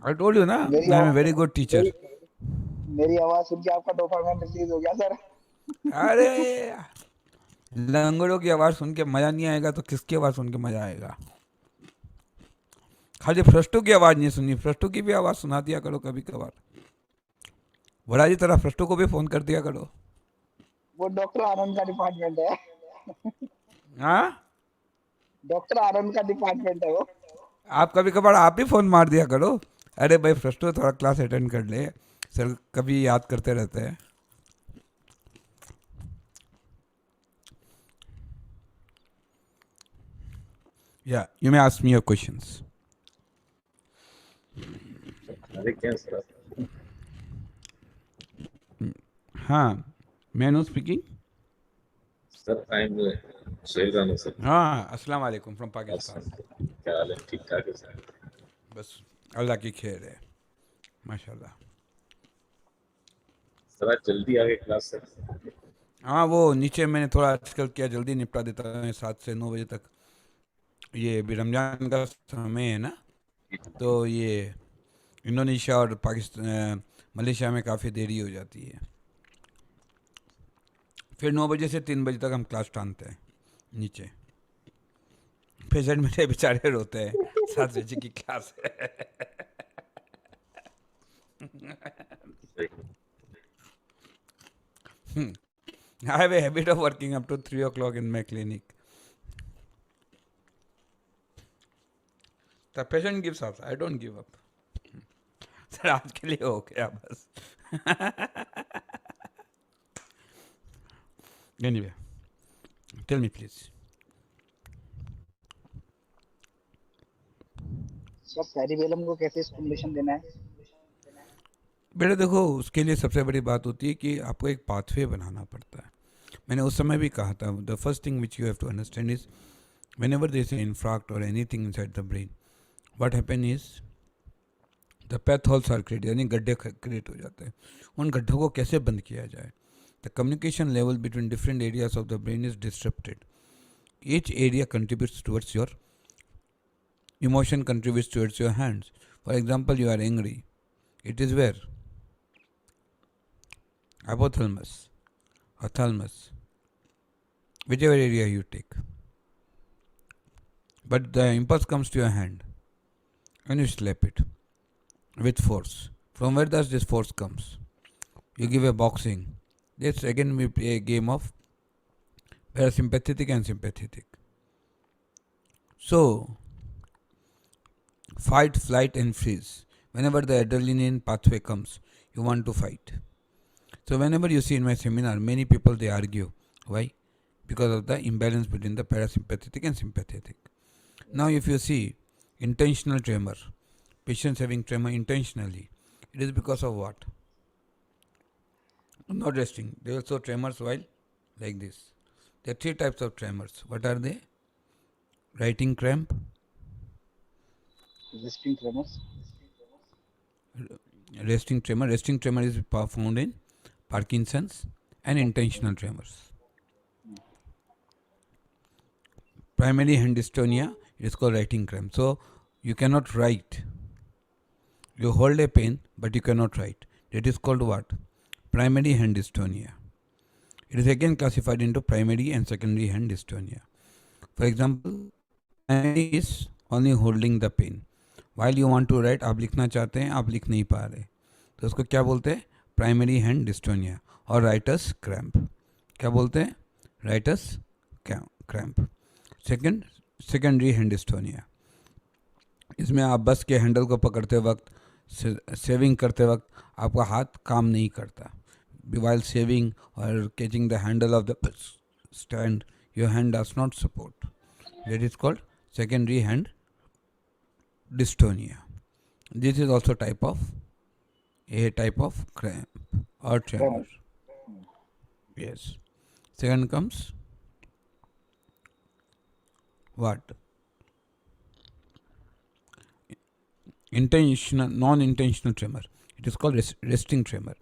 I told you ना, मेरी I am a आवाज very good teacher. मेरी आवाज सुन के आपका डोपामाइन रिलीज हो गया सर. अरे लंगड़ों की आवाज सुन के मजा नहीं आएगा तो किसकी आवाज सुन के मजा आएगा? खाली फ्रस्टों की आवाज नहीं सुनी, फ्रस्टों की भी आवाज सुना दिया करो कभी कभार. बड़ा जी तरह फ्रस्टों को भी फोन कर दिया करो. वो डॉक्टर आनंद का डिपार्टमेंट है. हाँ, डॉक्टर आनंद का डिपार्टमेंट है वो. आप कभी कभार आप ही फोन मार दिया करो. अरे भाई फ्रस्टो थोड़ा क्लास अटेंड कर ले, सर कभी याद करते रहते हैं. Yeah, you may ask me your questions. हाँ, मैं no speaking. Sir I'm Sohail Rana sir. हाँ, अस्सलाम वालेकुम फ्रॉम पाकिस्तान. क्या हाल है? ठीक ठाक है सर. बस अल्लाह की खैर है. माशाल्लाह. सर आज जल्दी आ गए क्लास से. हाँ, वो नीचे मैंने थोड़ा आजकल क्या जल्दी निपटा देता हूँ 7 से 9 बजे तक. ये अभी रमजान का समय है ना, तो ये इंडोनेशिया और पाकिस्तान मलेशिया में काफ़ी देरी हो जाती है. फिर 9 बजे से 3 बजे तक हम क्लास टानते हैं नीचे. पेशेंट मेरे बेचारे रोते हैं, 7 बजे की क्लास है. I have a habit of working up to 3 o'clock in my clinic. The patient gives up. I don't give up. Sir आज के लिए हो गया बस. Anyway, tell me please. Sir cerebellum को कैसे स्टिमुलेशन देना है? बेटा देखो, उसके लिए सबसे बड़ी बात होती है कि आपको एक पाथवे बनाना पड़ता है. मैंने उस समय भी कहा था, the first thing which you have to understand is whenever there is an infarct or anything inside the brain, what happen is the path holes are created, यानी गड्ढे क्रिएट हो जाते हैं. उन गड्ढों को कैसे बंद किया जाए? The communication level between different areas of the brain is disrupted. Each area contributes towards your emotion, contributes towards your hands. For example, you are angry. It is where? Hypothalamus or thalamus, whichever area you take. But the impulse comes to your hand and you slap it with force. From where does this force comes? You give a boxing. This again we play a game of parasympathetic and sympathetic. So, fight, flight and freeze. Whenever the adrenaline pathway comes, you want to fight. So whenever you see in my seminar, many people they argue. Why? Because of the imbalance between the parasympathetic and sympathetic. Now if you see intentional tremor, patients having tremor intentionally, it is because of what? Not resting. They also tremors while like this. There are 3 types of tremors. What are they? Writing cramp, Resting tremors. resting tremor. Resting tremor is found in Parkinson's and intentional tremors. Primary hand dystonia, it is called writing cramp. So you cannot write. You hold a pen, but you cannot write. That is called what? Primary hand dystonia. It is again classified into primary and secondary hand dystonia. For example, primary is only holding the pen. While you want to write, आप लिखना चाहते हैं, आप लिख नहीं पा रहे, तो उसको क्या बोलते हैं? प्राइमरी हैंड डिस्टोनिया और राइटर्स क्रैम्प. क्या बोलते हैं? Writers cramp. Secondary hand dystonia, इसमें आप बस के हैंडल को पकड़ते वक्त, सेविंग करते वक्त आपका हाथ काम नहीं करता. While saving or catching the handle of the stand, your hand does not support. That is called secondary hand dystonia. This is also a type of cramp or tremor. Yes. Second comes what? Non-intentional tremor. It is called resting tremor.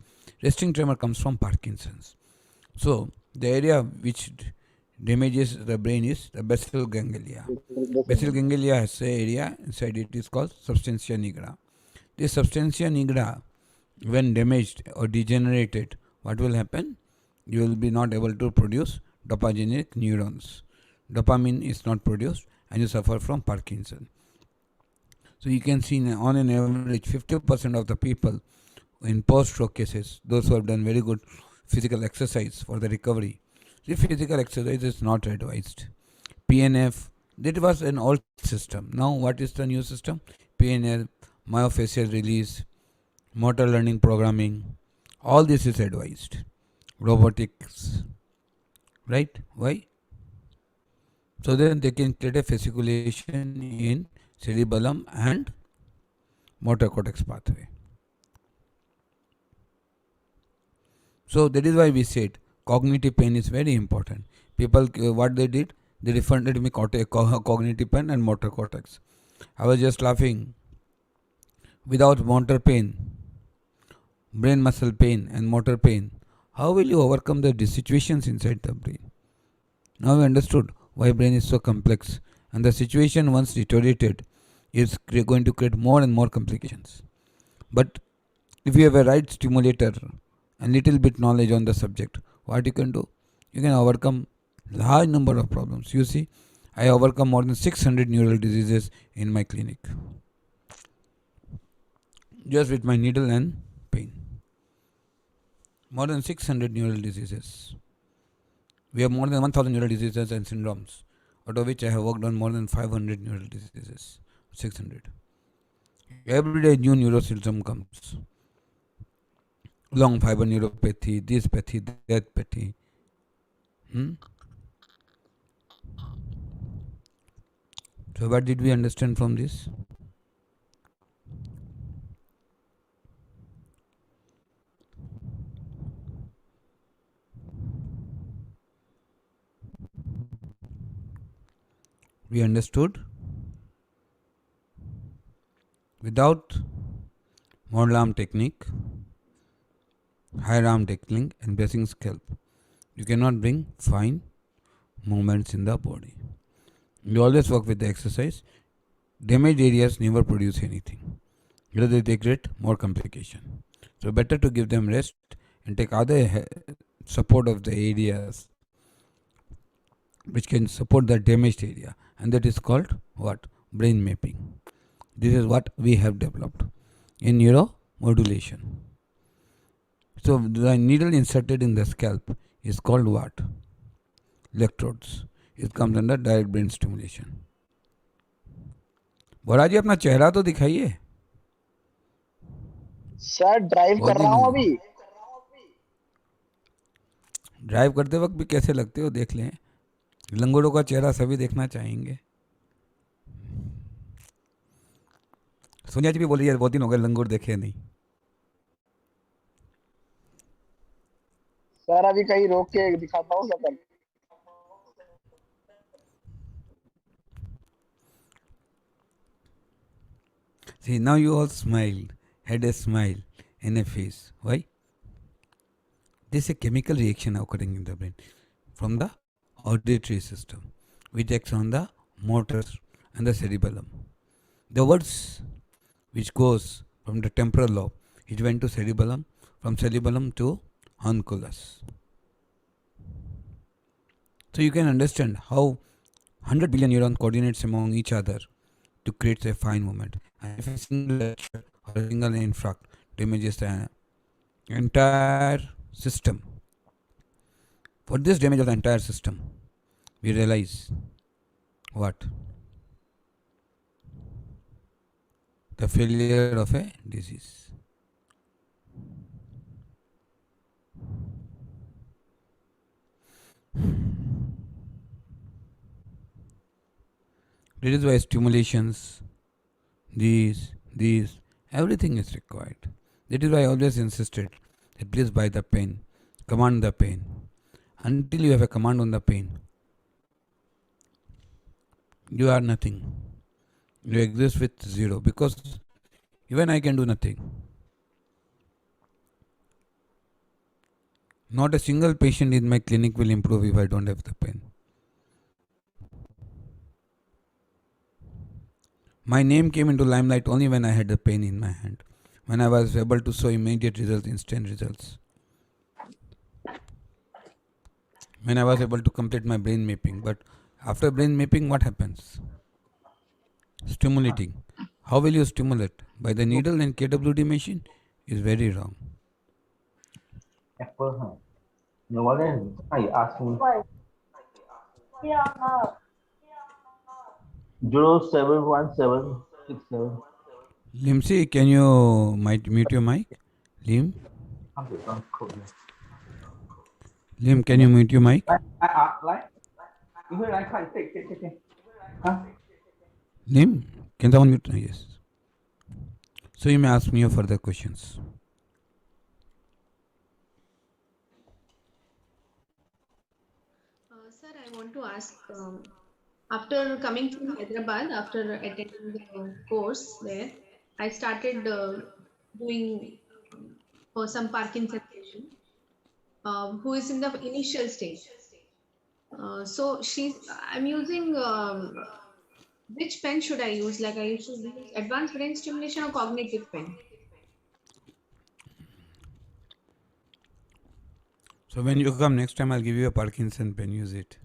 Resting tremor comes from Parkinson's. So the area which damages the brain is the basal ganglia. Basal ganglia has an area inside it is called substantia nigra. This substantia nigra, when damaged or degenerated, what will happen? You will be not able to produce dopaminergic neurons. Dopamine is not produced and you suffer from Parkinson. So you can see on an average 50% of the people in post-stroke cases, those who have done very good physical exercise for the recovery. The physical exercise is not advised. PNF, that was an old system. Now what is the new system? PNF, myofascial release, motor learning programming, all this is advised. Robotics, right? Why? So then they can create a fasciculation in cerebellum and motor cortex pathway. So that is why we said cognitive pain is very important. People, what they did, they refunded me cognitive pain and motor cortex. I was just laughing. Without motor pain, brain muscle pain and motor pain, how will you overcome the situations inside the brain? Now we understood why brain is so complex, and the situation once deteriorated is going to create more and more complications. But if you have a right stimulator and little bit knowledge on the subject, what you can do? You can overcome large number of problems. You see, I overcome more than 600 neural diseases in my clinic just with my needle and pain. More than 600 neural diseases. We have more than 1000 neural diseases and syndromes, out of which I have worked on more than 500 neural diseases. 600. Every day new neurosyndrome comes. Long fiber neuropathy, this pathy, that pathy. So what did we understand from this? We understood without model arm technique, higher arm technique and bracing scalp, you cannot bring fine movements in the body. You always work with the exercise. Damaged areas never produce anything. Rather they create more complication. So better to give them rest and take other support of the areas which can support the damaged area, and that is called what? Brain mapping. This is what we have developed in neuromodulation. So the needle inserted in the scalp is called what? Electrodes. It comes under direct brain stimulation. बोरा जी अपना चेहरा तो दिखाइए. Sir drive कर रहा हूँ अभी. Drive करते वक्त भी कैसे लगते हो देख लें. लंगड़ों का चेहरा सभी देखना चाहेंगे. सोनिया जी भी बोल रही है बहुत दिन हो गए लंगोट देखे नहीं. सर अभी कहीं रोक के दिखाता हूँ sir. See, now you all smiled, had a smile in a face. Why? This is a chemical reaction occurring in the brain from the auditory system, which acts on the motors and the cerebellum. The words which goes from the temporal lobe, it went to cerebellum, from cerebellum to onculus. So you can understand how 100 billion neurons coordinates among each other to create a fine movement. And if a single lecture or a single infract damages the entire system, for this damage of the entire system, we realize what? The failure of a disease. That is why stimulations, these, everything is required. That is why I always insisted that please buy the pain, command the pain. Until you have a command on the pain, you are nothing. You exist with zero, because even I can do nothing. Not a single patient in my clinic will improve if I don't have the pain. My name came into limelight only when I had the pain in my hand, when I was able to show immediate results, instant results. When I was able to complete my brain mapping. But after brain mapping, what happens? Stimulating. How will you stimulate? By the needle and KWD machine is very wrong. Apple, huh? No one I asked me. 071767. Limsi, can you mute your mic? Lim? Lim, can you mute your mic? Lim, can someone mute? Yes. So you may ask me your further questions. Sir, I want to ask, after coming from Hyderabad, after attending the course there, I started doing for some Parkinson patient who is in the initial stage. So I'm using, which pen should I use? Like I should use advanced brain stimulation or cognitive pen? So when you come next time, I'll give you a Parkinson pen. Use it.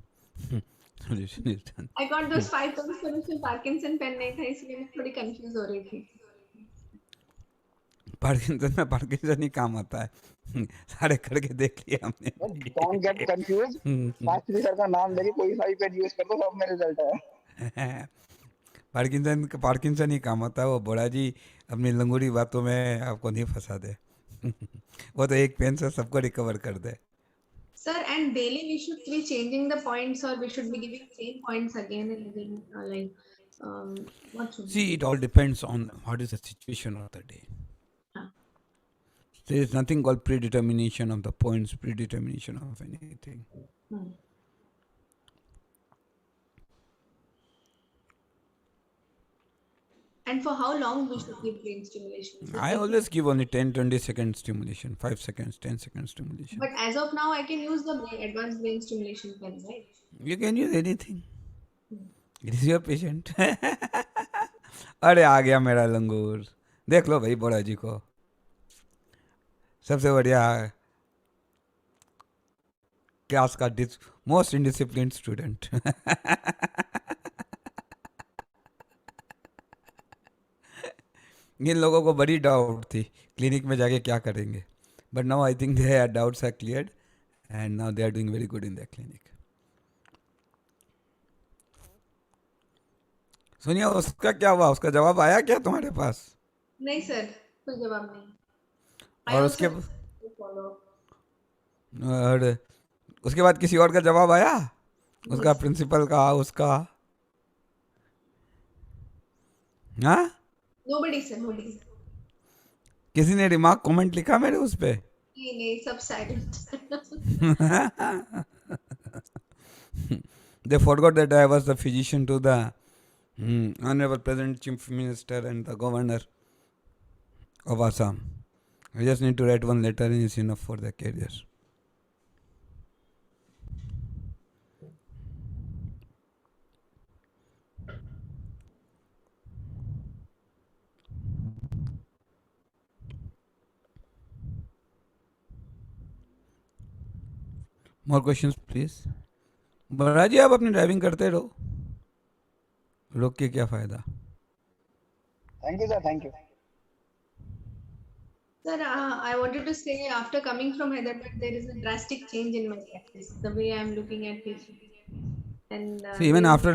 Solution is done. I got those 5 pens पर उसमें Parkinson pen नहीं था, इसलिए मैं थोड़ी confuse हो रही थी. पार्किंसन में पार्किंसन ही काम आता है. सारे करके देख लिया हमने. Don't get confused. Shastri sir का नाम लेके कोई सा भी पेन यूज कर दो, सब में रिजल्ट है. पार्किंसन ही काम आता है. वो बड़ा जी अपनी लंगूरी बातों में आपको नहीं फंसा दे. वो तो एक पेन से सबको रिकवर कर दे. Sir, and daily we should be changing the points, or we should be giving same points again and again, what should See, it all depends on what is the situation of the day. There is nothing called predetermination of the points, predetermination of anything. And for how long we should give brain stimulation? I always give only 10-20 second stimulation, 5 seconds, 10 seconds stimulation. But as of now, I can use the advanced brain stimulation pen, right? You can use anything. It is your patient. अरे आ गया मेरा लंगूर. देख लो भाई बड़ा जी को. सबसे बढ़िया class का मोस्ट इनडिसिप्लिन्ड स्टूडेंट. इन लोगों को बड़ी डाउट थी क्लिनिक में जाके क्या करेंगे. But now I think their doubts are cleared and now they are doing very good in the clinic. Sonia, उसका क्या हुआ? उसका जवाब आया क्या तुम्हारे पास? नहीं सर, कोई जवाब नहीं. और उसके बाद किसी और का जवाब आया? उसका प्रिंसिपल का, उसका? हाँ? Nobody sir, nobody. किसी ने रिमार्क कमेंट लिखा मेरे उस पे? नहीं, सब silent. They forgot that I was the physician to the Honorable President, Chief Minister and the Governor of Assam. I just need to write one letter and it's enough for the career. More questions, please. बड़ा जी, आप अपनी driving करते रहो. रोक के क्या फायदा? Thank you sir, thank you. Sir, I wanted to say, after coming from Hyderabad, there is a drastic change in my practice, the way I am looking at patients. And see, even after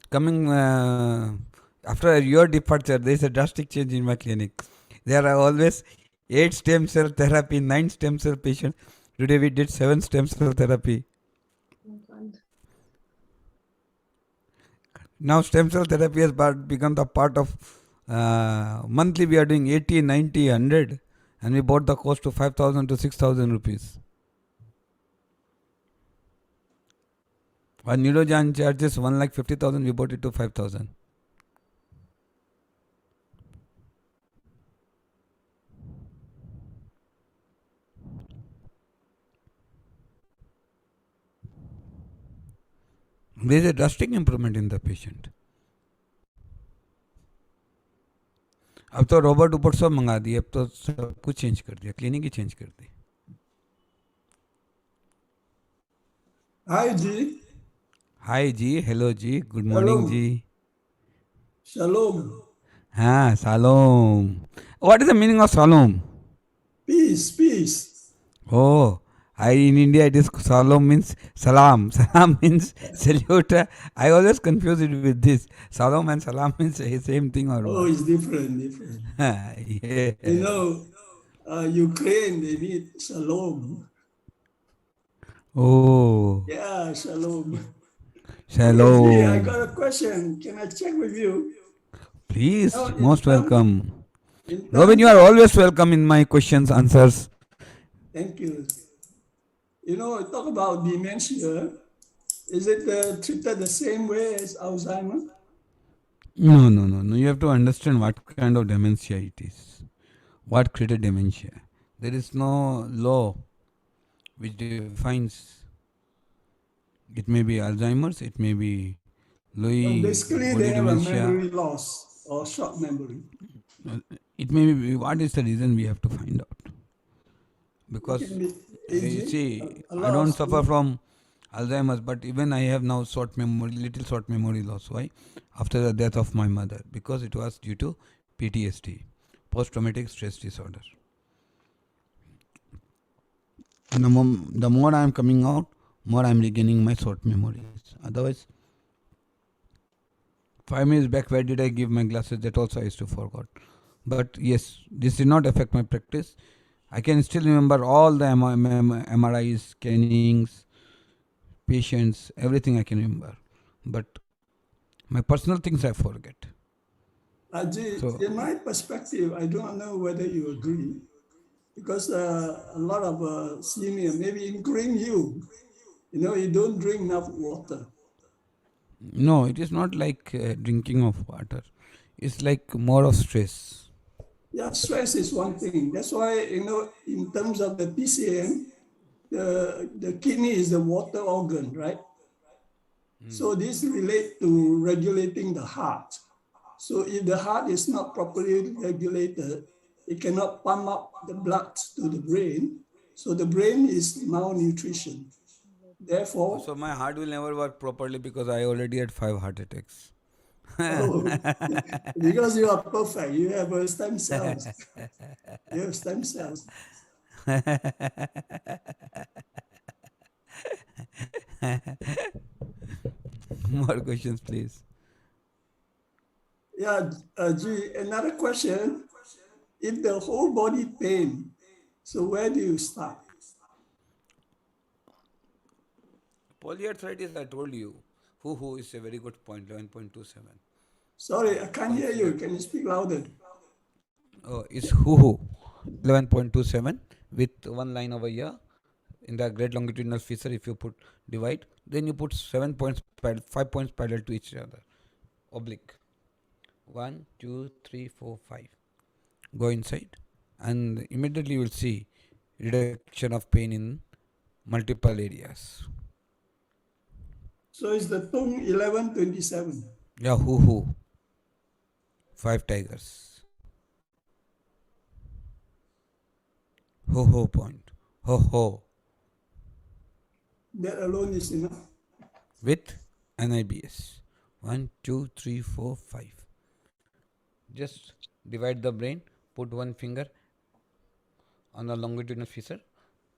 coming, after your departure, there is a drastic change in my clinic. There are always 8 stem cell therapy, 9 stem cell patients. Today we did 7 stem cell therapy. Now stem cell therapy has become the part of monthly. We are doing 80, 90, 100 and we bought the cost to 5,000 to 6,000 rupees. When Neurojan charges 1,50,000, we bought it to 5,000. There is a drastic improvement in the patient. अब तो robot ऊपर सब मंगा दिए. अब तो सब कुछ चेंज कर दिया. क्लिनिक ही चेंज कर दी. Hi जी. Hi जी. Hello जी. Good morning जी. Shalom. हाँ, Salom. What is the meaning of Salom? Peace, peace. Oh, in India it is Salom means salam. Salam means salute. I always confuse it with this. Salom and salam means the same thing or what? Oh, it's different. Yeah. You know, Ukraine, they need shalom. Oh. Yeah, shalom. Shalom. Okay, I got a question. Can I check with you? Please, most welcome. Robin, you are always welcome in my questions, answers. Thank you. You know, talk about dementia. Is it treated the same way as Alzheimer's? No. You have to understand what kind of dementia it is. What created dementia. There is no law which defines. It may be Alzheimer's, it may be Lewy Basically, body they have a dementia. memory loss or short memory. It may be. What is the reason we have to find out? It Because can be you aging. see, A I lot don't of suffer from Alzheimer's, but even I have now little short memory loss. Why? After the death of my mother, because it was due to PTSD, post-traumatic stress disorder. And the more I am coming out, more I am regaining my short memories. Otherwise, 5 minutes back, where did I give my glasses? That also I used to forget. But yes, this did not affect my practice. I can still remember all the MRIs, scannings, patients, everything I can remember. But my personal things I forget. Ajit, So, in my perspective, I don't know whether you agree, because a lot of senior, maybe including you, you don't drink enough water. no, it is not like drinking of water. It's like more of stress. Yeah, stress is one thing. That's why, in terms of the PCM, the kidney is the water organ, right? So this relates to regulating the heart. So if the heart is not properly regulated, it cannot pump up the blood to the brain. So the brain is malnutrition. Therefore, So my heart will never work properly because I already had 5 heart attacks. because you are perfect, you have stem cells. You have stem cells. More questions, please. Yeah, another question. If the whole body pain, so where do you start? Polyarthritis, I told you. Who is a very good point, 11.27. Sorry, I can't hear you. Can you speak louder? Oh, it's who 11.27 with one line over here in the great longitudinal fissure. If you put divide, then you put 7 points, 5 points parallel to each other, oblique. 1, 2, 3, 4, 5. Go inside, and immediately you will see reduction of pain in multiple areas. So it's the tongue 1127. Yeah, who 5 tigers. Ho point. Ho. That alone is enough. With NIBS. 1, 2, 3, 4, 5. Just divide the brain, put one finger on the longitudinal fissure.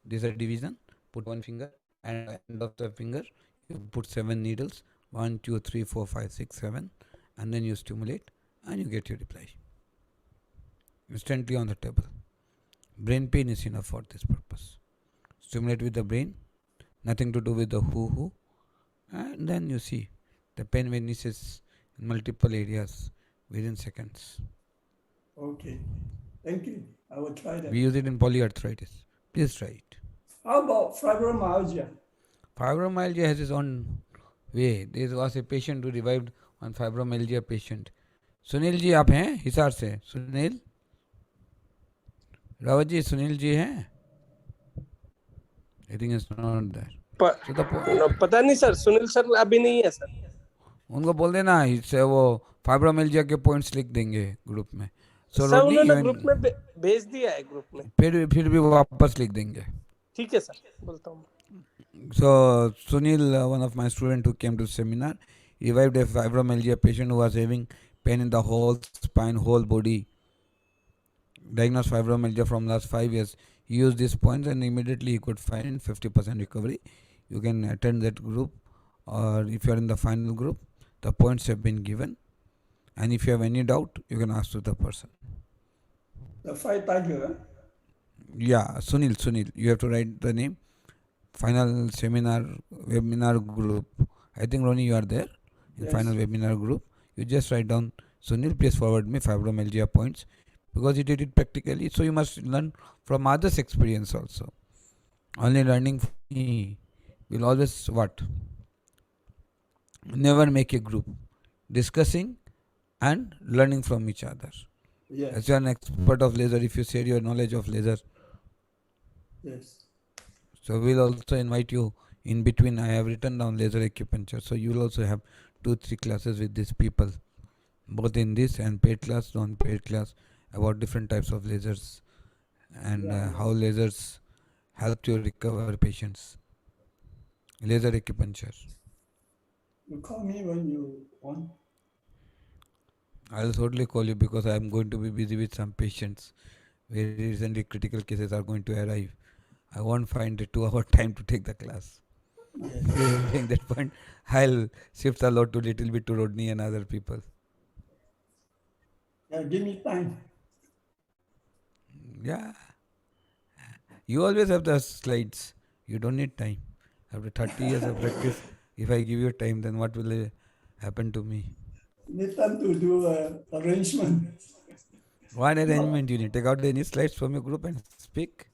This is a division. Put one finger, and at the end of the finger, you put 7 needles. 1, 2, 3, 4, 5, 6, 7. And then you stimulate and you get your reply. Instantly on the table. Brain pain is enough for this purpose. Stimulate with the brain, nothing to do with the who, and then you see the pain vanishes in multiple areas within seconds. Okay, thank you. I will try that. We use it in polyarthritis. Please try it. How about fibromyalgia? Fibromyalgia has its own way. There was a patient who revived on fibromyalgia patient. Sunil ji आप हैं हिसार से? सुनील रावत जी, सुनील जी हैं? I think it's not there. पता नहीं sir, Sunil sir अभी नहीं है sir. उनको बोल देना, इससे वो फाइब्रोमिल्जिया के पॉइंट्स लिख देंगे ग्रुप में. सर उन्होंने ग्रुप में भेज दिया है ग्रुप में. फिर भी वापस लिख देंगे. ठीक है सर, बोलता हूँ. So Sunil, one of my students who came to seminar, revived a fibromyalgia patient who was having pain in the whole spine, whole body. Diagnosed fibromyalgia from last 5 years. He used these points and immediately he could find 50% recovery. You can attend that group, or if you are in the final group, the points have been given. And if you have any doubt, you can ask to the person. The 5 tiger. Yeah, Sunil. You have to write the name. Final seminar, webinar group. I think Ronnie, you are there in Yes. final webinar group. You just write down Sunil, please forward me fibromyalgia points, because he did it practically. So you must learn from others' experience also. Only learning from me will always what? Never make a group. Discussing and learning from each other. Yes. As you are an expert of laser, if you share your knowledge of laser Yes. So we'll also invite you in between. I have written down laser acupuncture. So you will also have 2-3 classes with these people, both in this and paid class, non-paid class, about different types of lasers and how lasers help you recover patients. Laser acupuncture. You call me when you want. I'll totally call you because I'm going to be busy with some patients. Very recently critical cases are going to arrive. I won't find a 2-hour time to take the class. Yes. During that point, I'll shift a lot to little bit to Rodney and other people. Yeah, give me time. Yeah. You always have the slides. You don't need time. After 30 years of practice, if I give you time, then what will happen to me? Need time to do arrangement. One arrangement you need. Take out any slides from your group and speak.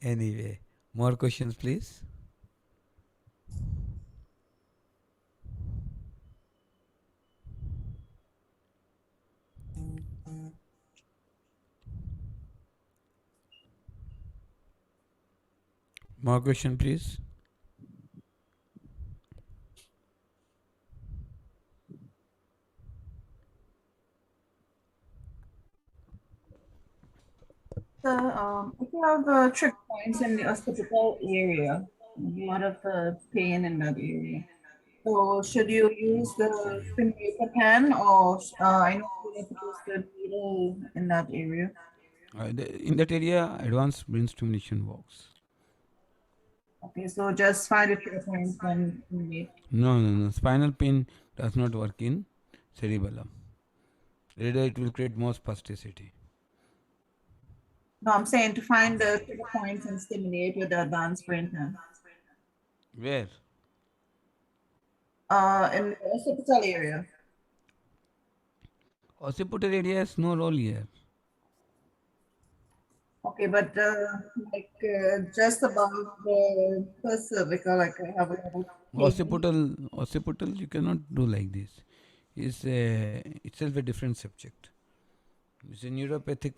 Anyway, more questions, please. More question, please. So, if you have trigger points in the occipital area, a lot of pain in that area. So, should you use the stimulator pen or I know you need to use the needle in that area? In that area, advanced brain stimulation works. Okay, so just find the trigger points and stimulate. No. Spinal pain does not work in cerebellum. Rather, it will create more spasticity. No, I'm saying to find the trigger points and stimulate with the advanced brain pen. Where? In the occipital area. Occipital area has no role here. Okay, but just above the first cervical, like I have a little pain. Occipital, you cannot do like this. It's itself a different subject. It's a neuropathic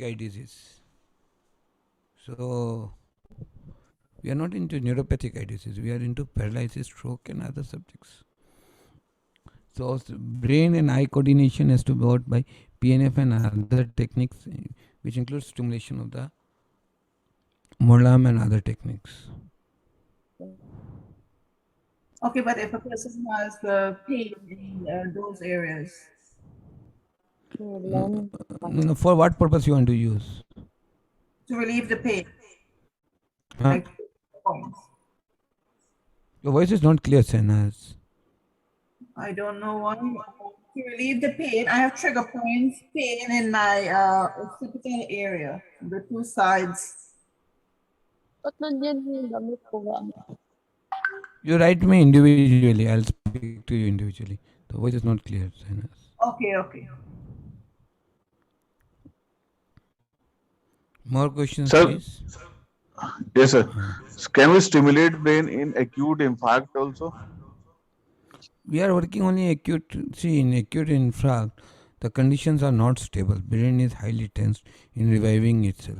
eye disease. So we are not into neuropathic eye disease. We are into paralysis, stroke, and other subjects. So brain and eye coordination has to be worked by PNF and other techniques, which includes stimulation of the molar and other techniques. Okay, but if a person has pain in those areas, no, for what purpose you want to use? to relieve the pain. Huh? Your voice is not clear, Senas. I don't know why. To relieve the pain, I have trigger points, pain in my occipital area, the two sides. You write me individually. I'll speak to you individually. The voice is not clear, Senas. Okay. More questions, Sir? please? Yes, sir. Can we stimulate brain in acute infarct also? We are working only acute. See, in acute infarct, the conditions are not stable. Brain is highly tensed in reviving itself.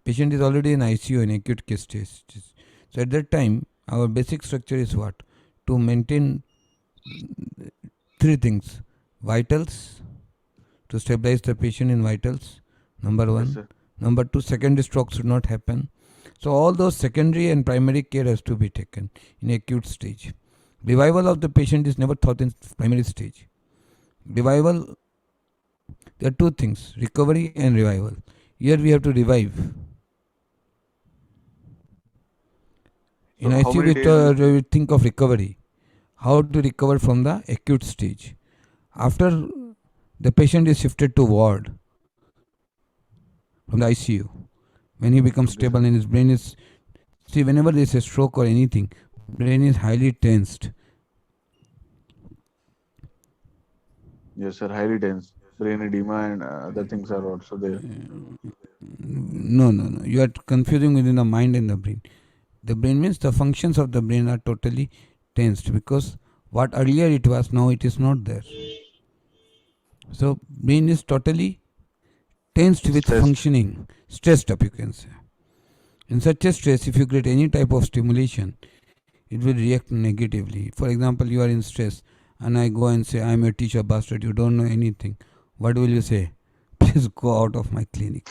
Patient is already in ICU in acute case stage. So at that time, our basic structure is what? To maintain 3 things. Vitals, to stabilize the patient in vitals, number 1. Yes, Number 2, secondary stroke should not happen. So all those secondary and primary care has to be taken in acute stage. Revival of the patient is never thought in primary stage. Revival, there are 2 things, recovery and revival. Here we have to revive. In ICU, we think of recovery. How to recover from the acute stage. After the patient is shifted to ward from the ICU, when he becomes stable and his brain is, see, whenever there is a stroke or anything, brain is highly tensed. Yes, sir. Highly tense. Brain edema and other things are also there. No. You are confusing within the mind and the brain. The brain means the functions of the brain are totally tensed because what earlier it was, now it is not there. So brain is totally tensed with Stressed. functioning, stressed up, you can say. In such a stress, if you create any type of stimulation, it will react negatively. For example, you are in stress and I go and say, I am your teacher bastard, you don't know anything. What will you say? Please go out of my clinic.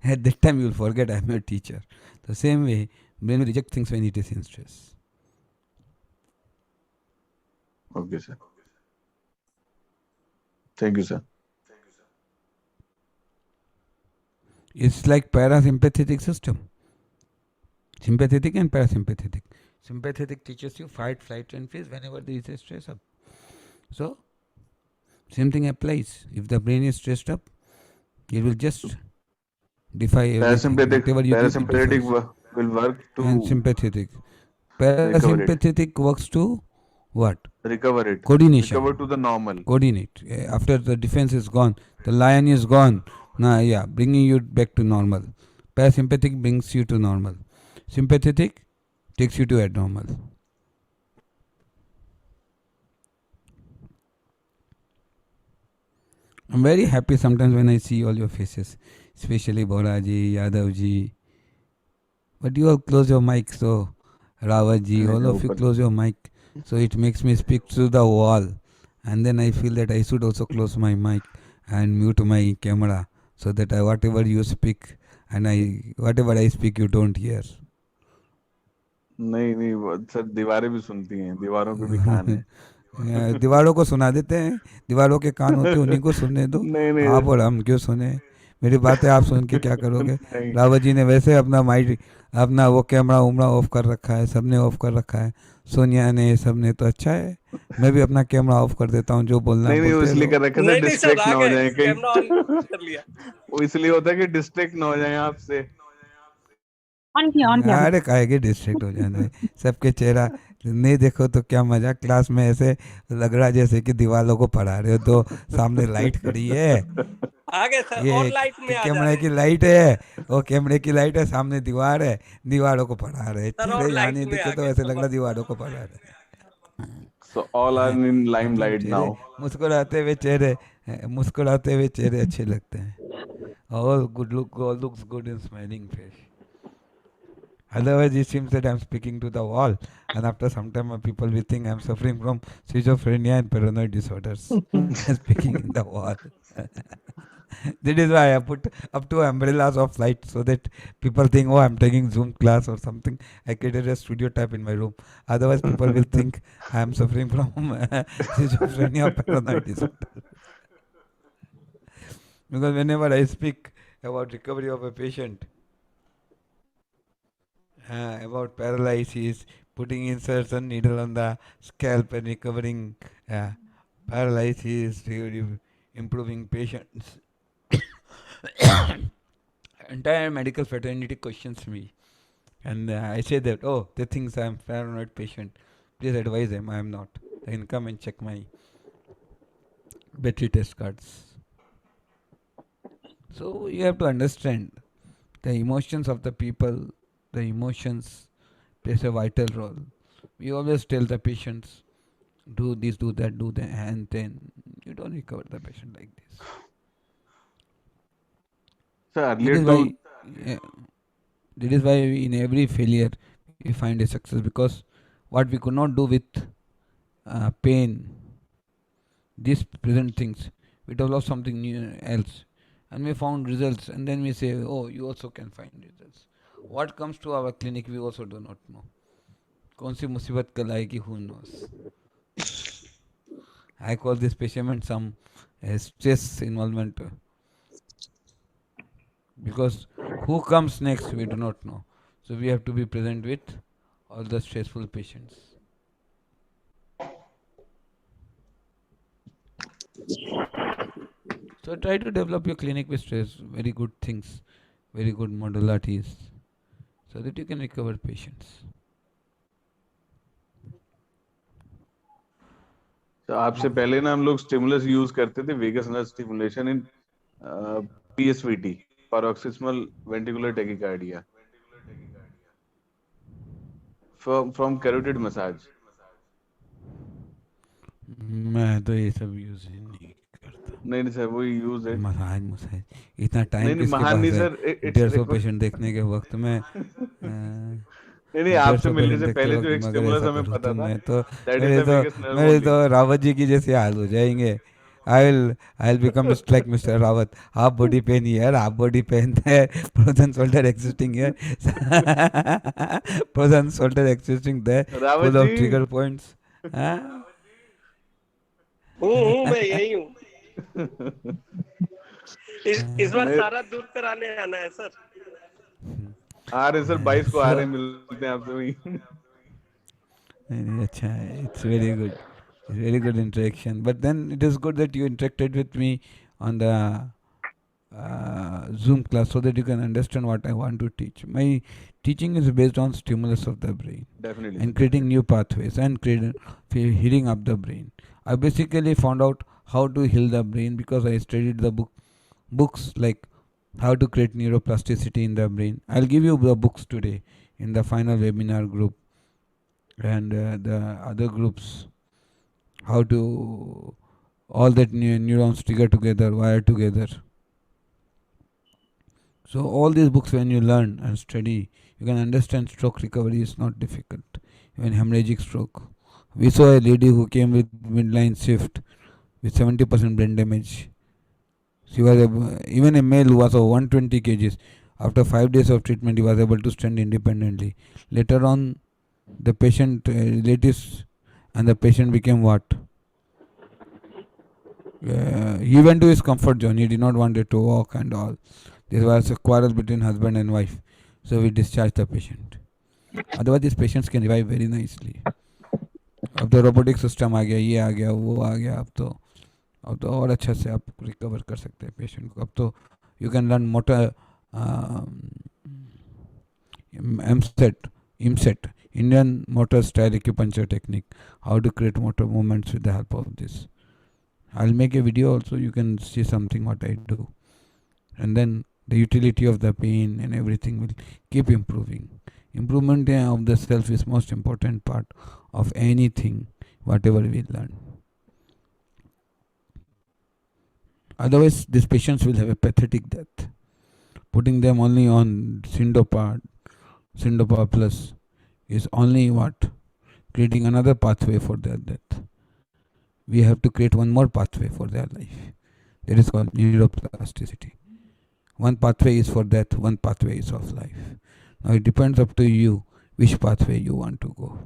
At that time you will forget I am your teacher. The same way, brain will reject things when it is in stress. Okay, sir. Thank you, sir. It's like parasympathetic system. Sympathetic and parasympathetic. Sympathetic teaches you fight, flight and freeze whenever there is a stress up. So, same thing applies. If the brain is stressed up, it will just defy everything. Whatever you give, it Parasympathetic defies. will work And to sympathetic. recover it. Parasympathetic works to what? Recover it. Coordination. Recover to the normal. Coordinate. After the defense is gone, the lion is gone. Now, bringing you back to normal. Parasympathetic brings you to normal. Sympathetic takes you to abnormal. I'm very happy sometimes when I see all your faces, especially Boraji, Yadavji. But you all close your mic, so Rawatji, all of you close your mic, so it makes me speak through the wall. And then I feel that I should also close my mic and mute my camera, so that whatever you speak and whatever I speak you don't hear. नहीं sir, दीवारें भी सुनती हैं, दीवारों पे भी कान है. दीवारों को सुना देते हैं, दीवारों के कान होते हैं, उन्हीं को सुनने दो. नहीं आप और हम क्यों सुने? मेरी बातें आप सुन के क्या करोगे? रावत जी ने वैसे अपना माइक, अपना वो कैमरा उमरा ऑफ कर रखा है, सबने ऑफ कर रखा है, सोनिया ने, सबने. तो अच्छा है, मैं भी अपना कैमरा ऑफ कर देता हूँ, जो बोलना है बोलते इसलिए कर रखा है डिस्ट्रैक्ट ना हो जाए कहीं. कैमरा ऑन कर लिया. वो इसलिए होता है कि डिस्ट्रैक्ट ना हो जाए आपसे. अरे काहे डिस्ट्रैक्ट हो जाना है? सबके चेहरा नहीं देखो तो क्या मजा. क्लास में ऐसे लग रहा जैसे कि दीवारों को पढ़ा रहे हो, तो सामने लाइट खड़ी है, आगे सर ये और लाइट में आ कैमरे की लाइट है, वो कैमरे की लाइट है, सामने दीवार है, दीवारों को पढ़ा रहे. चेहरे यहाँ नहीं दिखे तो ऐसे लग रहा दीवारों को पढ़ा रहे. So all are in limelight now. मुस्कुराते हुए चेहरे अच्छे लगते हैं. All looks good in smiling face. Otherwise, it seems that I'm speaking to the wall, and after some time, people will think I'm suffering from schizophrenia and paranoid disorders. I'm speaking in the wall. That is why I put up to umbrellas of light, so that people think, oh, I'm taking Zoom class or something. I created a studio type in my room. Otherwise, people will think I'm suffering from schizophrenia or paranoid disorder. Because whenever I speak about recovery of a patient, about paralysis, putting insertion needle on the scalp and recovering paralysis, improving patients. Entire medical fraternity questions me, and I say that, oh, they think I'm paranoid patient. Please advise them I am not. They can come and check my battery test cards. So you have to understand the emotions of the people. The emotions plays a vital role. We always tell the patients, do this, do that, do that, and then you don't recover the patient like this. Sir, that is why in every failure we find a success, because what we could not do with pain, these present things, we develop something new else, and we found results, and then we say, oh, you also can find results. What comes to our clinic, we also do not know. कौन सी मुसीबत कल आएगी, who knows? I call this patient some stress involvement, because who comes next we do not know. So we have to be present with all the stressful patients. So try to develop your clinic with stress, very good things, very good modalities, so that you can recover patients. तो आपसे पहले ना हम लोग stimulus use करते थे, vagus nerve stimulation in PSVT, paroxysmal ventricular tachycardia, from carotid massage. मैं तो ये सब यूज ही नहीं करता। नहीं सर, वो यूज है। मसाज मसाज इतना टाइम नहीं किसके महान पास नहीं है? Sir, it's 150 request. पेशेंट देखने के वक्त में नहीं, आपसे 150 मिलने पेशेंट से देखते पहले वक्त जो एक मगर स्टिमुलस ऐसा हमें करूँ पता तो था, मैं तो दैट इज मेरे द तो वेगस नर्व मेरे ओनली। तो रावत जी की जैसे हाल हो जाएंगे। I will become like mister Rawat. Half body pain here, half body pain there, frozen shoulder existing here, frozen shoulder existing there, Rawat full ji. of trigger points. हाँ? मैं यही हूँ। इस बार नहीं सारा दूर कराने आना है सर। आ रहे सर, 22 को आ So रहे हैं, मिलते हैं आपसे वहीं। नहीं, अच्छा है, it's very good. It's very good interaction. But then it is good that you interacted with me on the Zoom class so that you can understand what I want to teach. My teaching is based on stimulus of the brain definitely sir, and creating definitely. new pathways and healing up the brain. I basically found out how to heal the brain because I studied the books like how to create neuroplasticity in the brain. I'll give you the books today in the final webinar group and the other groups, how to all that neurons trigger together, wire together. So all these books, when you learn and study, you can understand stroke recovery is not difficult. Even hemorrhagic stroke, we saw a lady who came with midline shift with 70% brain damage. She was even a male who was of 120 kgs. After 5 days of treatment, he was able to stand independently. Later on, the patient relatives and the patient became what? He went to his comfort zone. He did not want it to walk and all. There was a quarrel between husband and wife. So we discharged the patient. Otherwise, these patients can revive very nicely. अब तो robotic system आ गया, ये आ गया, वो आ गया, अब तो और अच्छा से आप रिकवर कर सकते हैं पेशेंट को. अब तो you can learn motor IMSET, Indian Motor Style Acupuncture Technique, how to create motor movements with the help of this. I'll make a video also, you can see something what I do. And then the utility of the pain and everything will keep improving. Improvement of the self is most important part of anything, whatever we learn. Otherwise, these patients will have a pathetic death. Putting them only on Syndopa plus is only what? Creating another pathway for their death. We have to create one more pathway for their life. That is called neuroplasticity. One pathway is for death, one pathway is of life. Now it depends up to you which pathway you want to go.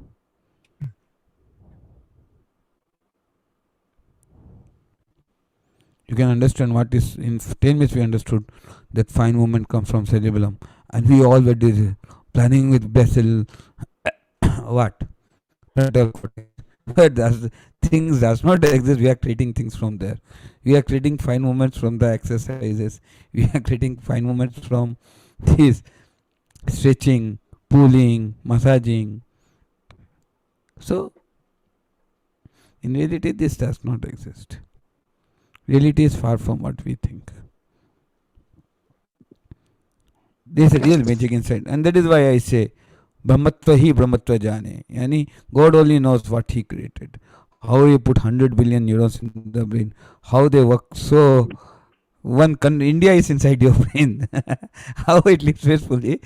You can understand what is, in 10 minutes we understood that fine movement comes from cerebellum, and we all were planning with basal what? Frontal cortex. But things does not exist. We are creating things from there. We are creating fine movements from the exercises. We are creating fine movements from this stretching, pulling, massaging. So, in reality, this does not exist. Reality is far from what we think. There is a real magic inside, and that is why I say, Brahmatva hi Brahmatva jane. Yani, God only knows what He created. How He put 100 billion neurons in the brain. How they work so. India is inside your brain. How it lives peacefully,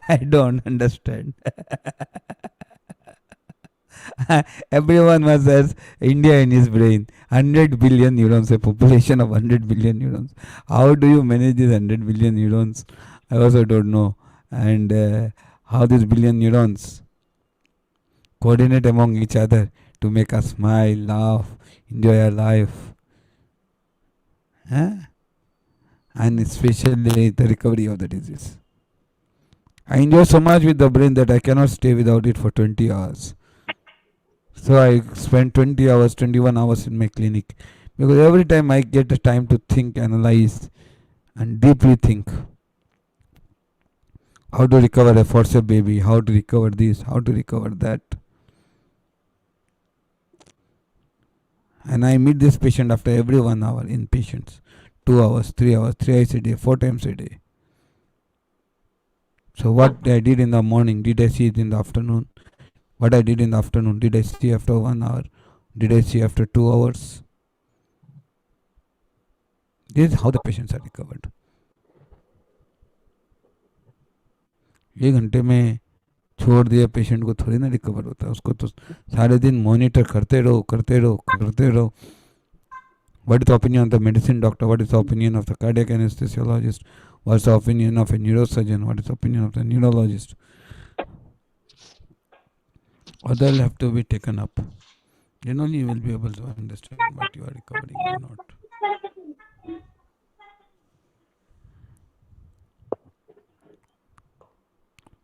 I don't understand. Everyone must has India in his brain. 100 billion neurons, a population of 100 billion neurons. How do you manage these 100 billion neurons? I also don't know. And how these billion neurons coordinate among each other to make us smile, laugh, enjoy our life. Huh? And especially the recovery of the disease. I enjoy so much with the brain that I cannot stay without it for 20 hours. So I spend 20 hours, 21 hours in my clinic. Because every time I get the time to think, analyze, and deeply think. How to recover a forceps baby, how to recover this, how to recover that. And I meet this patient after every 1 hour in patients. 2 hours, 3 hours, 3 hours a day, 4 times a day. So what I did in the morning, did I see it in the afternoon? What I did in the afternoon, did I see after 1 hour Did I see after 2 hours? This is how the patients are recovered. 1 घंटे में छोड़ दिया patient को थोड़ी ना recover होता है, उसको तो सारे दिन मॉनिटर करते रहो. What is the opinion of the medicine doctor? What is the opinion of the cardiac anesthesiologist? What is the opinion of a neurosurgeon? What is the opinion of the neurologist? Or they'll have to be taken up. Then only you will be able to understand what you are recovering or not.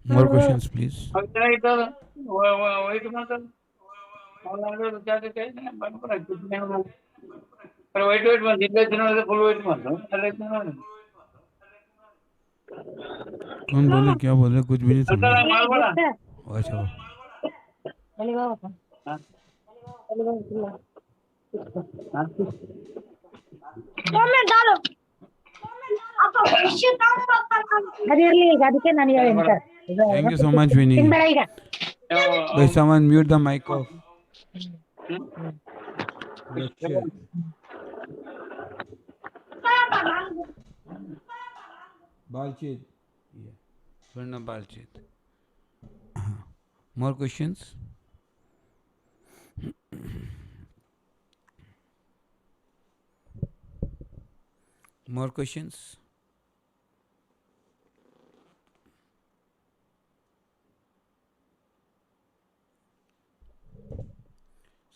More questions, please. कौन बोले क्या बोले कुछ भी नहीं समझा. अच्छा Thank you so much, Vinny. Will someone mute the mic off? Lecture. Balchit. Yeah. Swarna Balchit. More questions? More questions?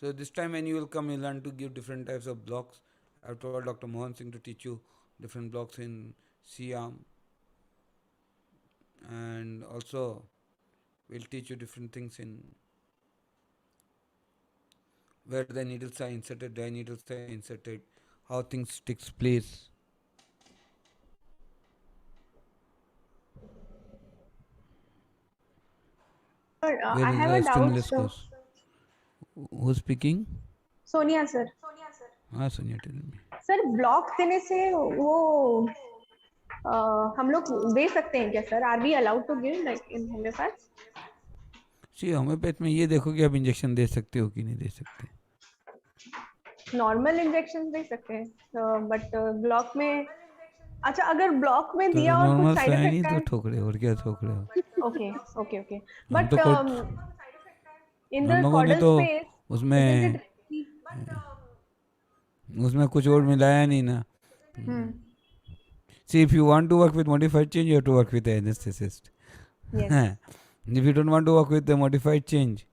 So this time when you will come, you learn to give different types of blocks. I've told Dr. Mohan Singh to teach you different blocks in C-arm, and also we'll teach you different things in where the needles are inserted, dry needles are inserted, how things takes place. Sir, Where I is have the a doubt, stimulus sir. goes? Who's speaking? Sonia, sir. हाँ Sonia, tell me. Sir block देने से वो हम लोग दे सकते हैं क्या sir? Are we allowed to give like in homeopath? See homeopath में ये देखो कि आप इंजेक्शन दे सकते हो कि नहीं दे सकते. नॉर्मल इंजेक्शन दे सकते हैं, बट ब्लॉक में अच्छा अगर ब्लॉक में दिया और कुछ नॉर्मल साइड सा है नहीं इफेक्ट तो है. ठोक रहे हो और क्या ठोक रहे हो. ओके ओके ओके हम बट तो इन हम द लोगों ने कॉर्डल तो स्पेस उसमें उसमें कुछ और मिलाया नहीं ना. See, if you want to work with modified change, you have to work with the anesthetist. Yes. If you don't want to work with the modified change,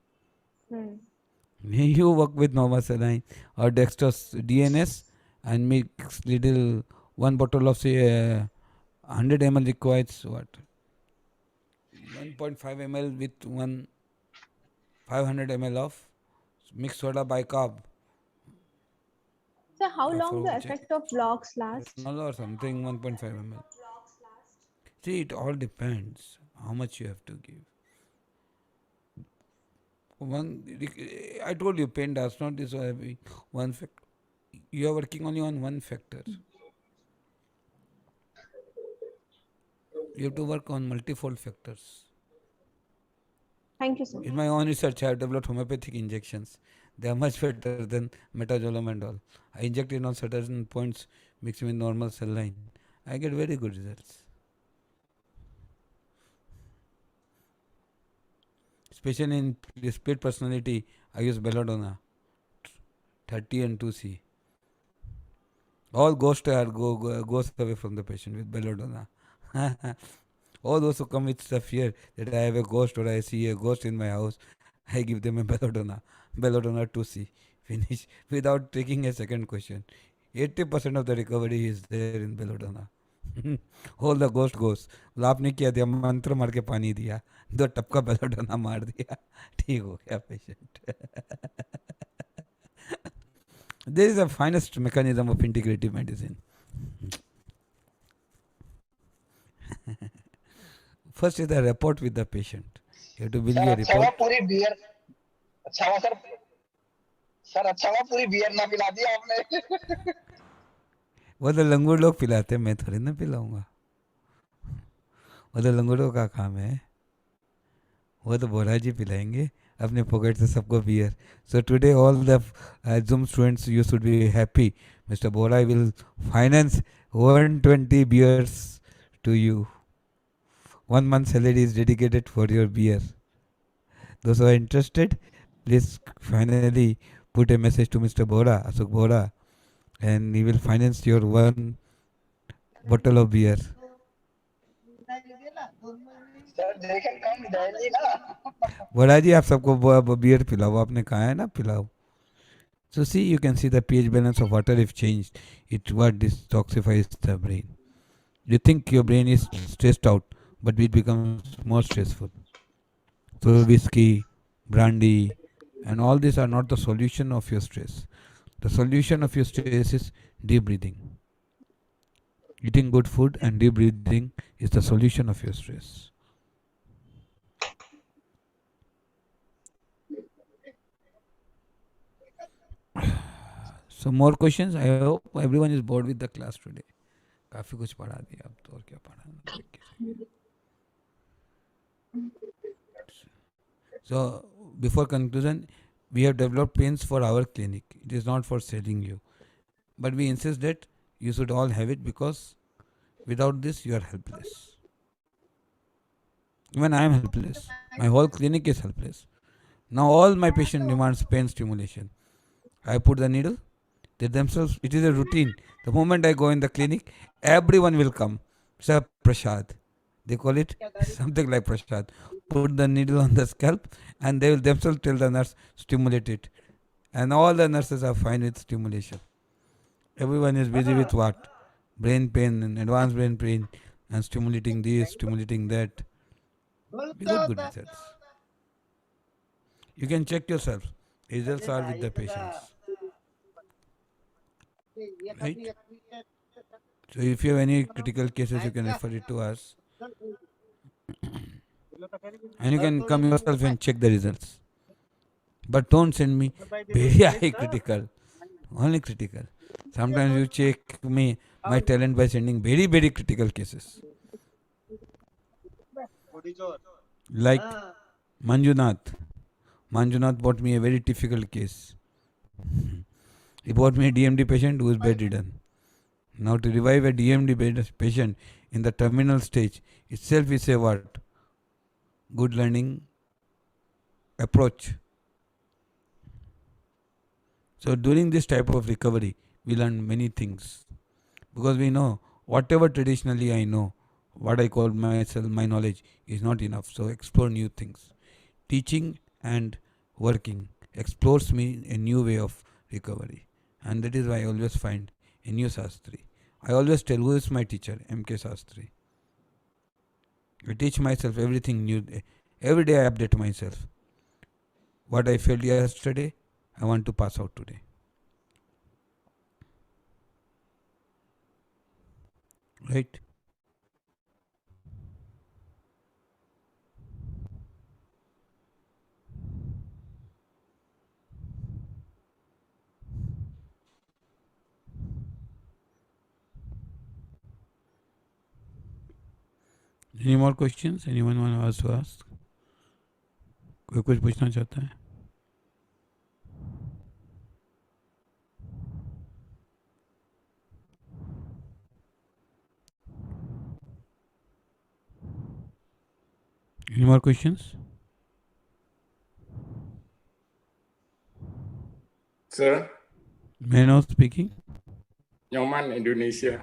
you work with normal saline or dextrose DNS and mix little 1 bottle of say 100 ml requires what 1.5 ml with 500 ml of mixed soda bicarb. So how long the effect of blocks last? Or something 1.5 ml. See, it all depends how much you have to give. I told you, pain does not this one factor. You are working only on one factor. You have to work on multifold factors. Thank you, sir. In my own research, I have developed homeopathic injections. They are much better than metazolam and all. I inject in on certain points mixing with normal saline. I get very good results. Especially in split personality, I use belladonna, 30 and 2C. All goes away from the patient with belladonna. All those who come with the fear that I have a ghost or I see a ghost in my house, I give them a belladonna 2C. Finish without taking a second question. 80% of the recovery is there in belladonna. All the ghost goes. आपने क्या दिया, मंत्र मार के पानी दिया, 2 टपका belladonna मार दिया, ठीक हो गया patient. This is the finest mechanism of integrative medicine. First is the rapport with the patient. You have to build your rapport. पूरी बियर अच्छा हुआ सर अच्छा हुआ पूरी बियर ना पिला दिया आपने. वो तो लंगूर लोग पिलाते हैं, मैं थोड़ी ना पिलाऊंगा. वो तो लंगूरों का काम है. वो तो बोरा जी पिलाएंगे अपने पॉकेट से सबको beer. So today all the Zoom students, you should be happy. Mr. Bora will finance 120 beers to you. 1 month salary is dedicated for your beer. Those who are interested, please finally put a message to Mr. Bora, Asuk Bora, and he will finance your 1 bottle of beer. Sir, they can come daily, na? बोरा जी आप सबको beer पिलाओ, आपने कहा है ना पिलाओ. So see, you can see the pH balance of water if changed. It what detoxifies the brain. You think your brain is stressed out, but it becomes more stressful. So whiskey, brandy, and all these are not the solution of your stress. The solution of your stress is deep breathing. Eating good food and deep breathing is the solution of your stress. So more questions. I hope everyone is bored with the class today. काफी कुछ पढ़ा दिया, अब तो और क्या पढ़ा. So before conclusion, we have developed pens for our clinic. It is not for selling you, but we insist that you should all have it, because without this you are helpless. Even I am helpless. My whole clinic is helpless. Now all my patient demands pain stimulation. I put the needle. They themselves, it is a routine. The moment I go in the clinic, everyone will come. Sir, Prashad. They call it something like Prashad. Put the needle on the scalp and they will themselves tell the nurse, stimulate it. And all the nurses are fine with stimulation. Everyone is busy with what? Brain pain and advanced brain pain and stimulating this, stimulating that. We got good results. You can check yourself. Results are with the patients. Right? So if you have any critical cases, you can refer it to us. And you can come yourself and check the results. But don't send me very high critical. Only critical. Sometimes you check me my talent by sending very, very critical cases. Like Manjunath. Manjunath brought me a very difficult case. He brought me a DMD patient who is bedridden. Now to revive a DMD patient in the terminal stage itself is a what? Good learning approach. So during this type of recovery, we learn many things. Because we know whatever traditionally I know, what I call myself, my knowledge is not enough. So explore new things. Teaching and working explores me a new way of recovery. And that is why I always find a new Sastri. I always tell who is my teacher, MK Sastri. I teach myself everything new. Every day I update myself. What I failed yesterday, I want to pass out today. Right? Any more questions? Anyone want to ask? कोई कुछ पूछना चाहता है? Any more questions? Sir, May I know speaking? Nyoman, Indonesia.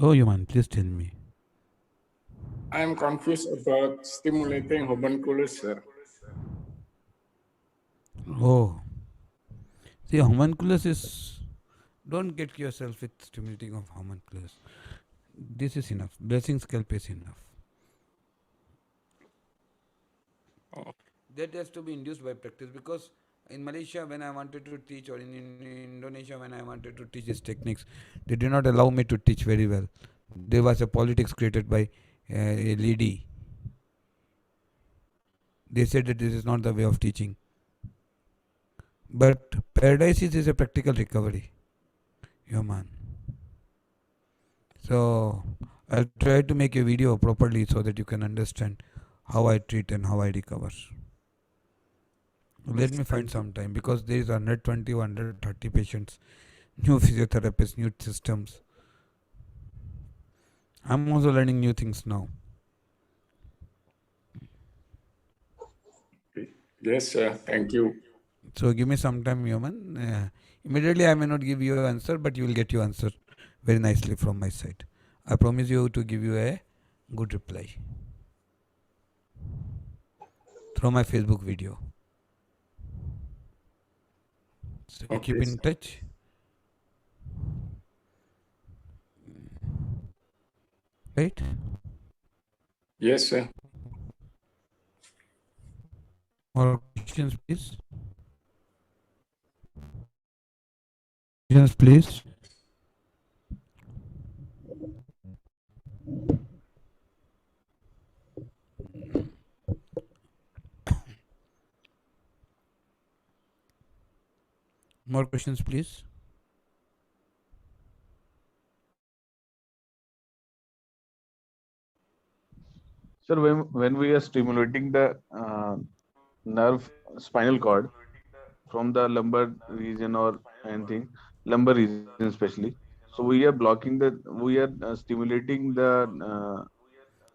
Oh, Yaman, please tell me. I am confused about stimulating homunculus, sir. Oh. See, homunculus is... Don't get yourself with stimulating of homunculus. This is enough. Blessing scalp is enough. Oh. That has to be induced by practice, because in Malaysia when I wanted to teach, or in Indonesia when I wanted to teach these techniques, they did not allow me to teach very well. There was a politics created by a lady. They said that this is not the way of teaching. But paradise is a practical recovery. Human. So I'll try to make a video properly so that you can understand how I treat and how I recover. Let me find some time, because there is 120, 130 patients, new physiotherapists, new systems. I'm also learning new things now. Yes, sir. Thank you. So give me some time, Human. Immediately I may not give you an answer, but you will get your answer very nicely from my side. I promise you to give you a good reply through my Facebook video. So Okay, keep in sir. touch. Right? Yes, sir. More questions, please. Questions, please. More questions, please. Sir, when we are stimulating the nerve spinal cord from the lumbar region or anything, lumbar region especially, so we are blocking the, we are stimulating the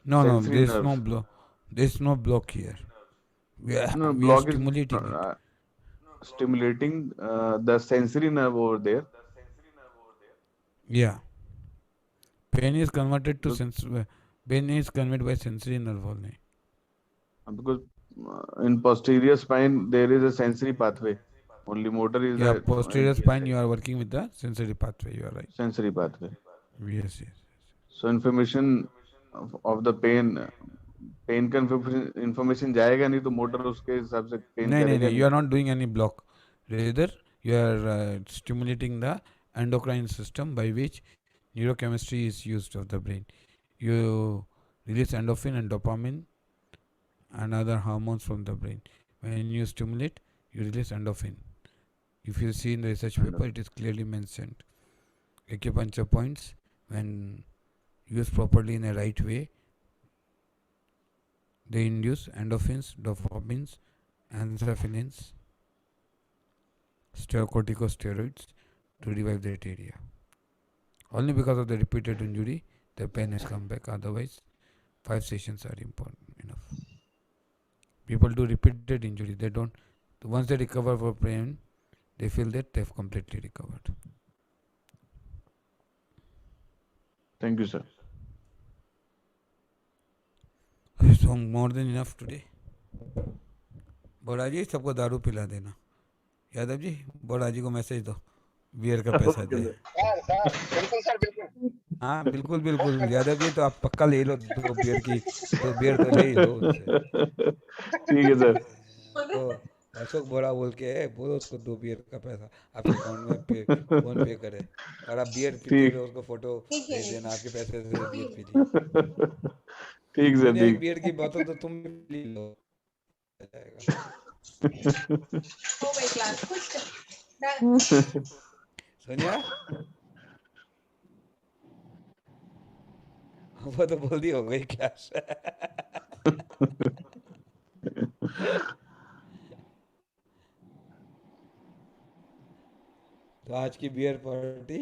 No, sensory there's no nerves. block. There's no block here. No, We are block is stimulating it. stimulating the sensory nerve over there. Yeah. Pain is converted to Because, sense. Pain is conveyed by sensory nerve only. because in posterior spine there is a sensory pathway. Only motor is Yeah, the posterior spine, you are working with the sensory pathway. You are right. sensory pathway. Yes. So information of the pain, pain का information जाएगा नहीं तो motor उसके हिसाब से pen नहीं, करेगा you नहीं. are not doing any block. Rather, you are stimulating the endocrine system, by which neurochemistry is used of the brain. You release endorphin and dopamine and other hormones from the brain. When you stimulate, you release endorphin. If you see in the research paper, it is clearly mentioned. Acupuncture points, when used properly in a right way, they induce endorphins, dopamines, anthraphilins, corticosteroids to revive that area. Only because of the repeated injury, the pain has come back. Otherwise, 5 sessions are important enough. People do repeated injury. They don't. Once they recover from pain, they feel that they've completely recovered. Thank you, sir. So more than enough today. बोड़ा जी सबको दारू पिला देना. यादव जी, बोड़ा जी को message दो, beer का पैसा दे. बिल्कुल सर, बिल्कुल. हाँ बिल्कुल यादव जी, तो आप पक्का ले लो 2 बियर तो ले ही लो उससे. ठीक है सर. तो अशोक बोरा बोल के बोलो उसको 2 बियर का पैसा आपके अकाउंट में फोन पे करे, और आप बियर पीते हुए उसको फोटो भेज देना, आपके पैसे से बियर पी ली. ठीक सर, सोनिया, एक ठीक. बियर की बोतल तो तुम पी लो. सोनिया, वो तो बोल दी हो गई क्लास. तो आज की बियर पार्टी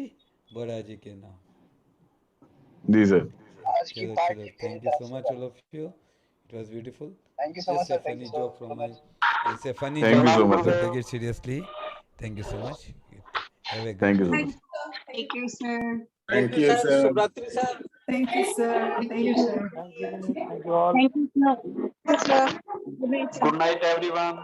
बड़ा जी के नाम. जी सर. आज की party. Thank you so much, all of you. It was beautiful. Thank you so much, Just a sir. Thank funny you so joke from my. much. It's a funny Thank joke. you so much, sir. Don't take it seriously. Thank you so much. Have a good Thank you so day. much. Thank you, sir. Thank you, sir. Subratri sir. Thank you, sir. Thank you, sir. Thank you all. Thank you, sir. Good night, everyone.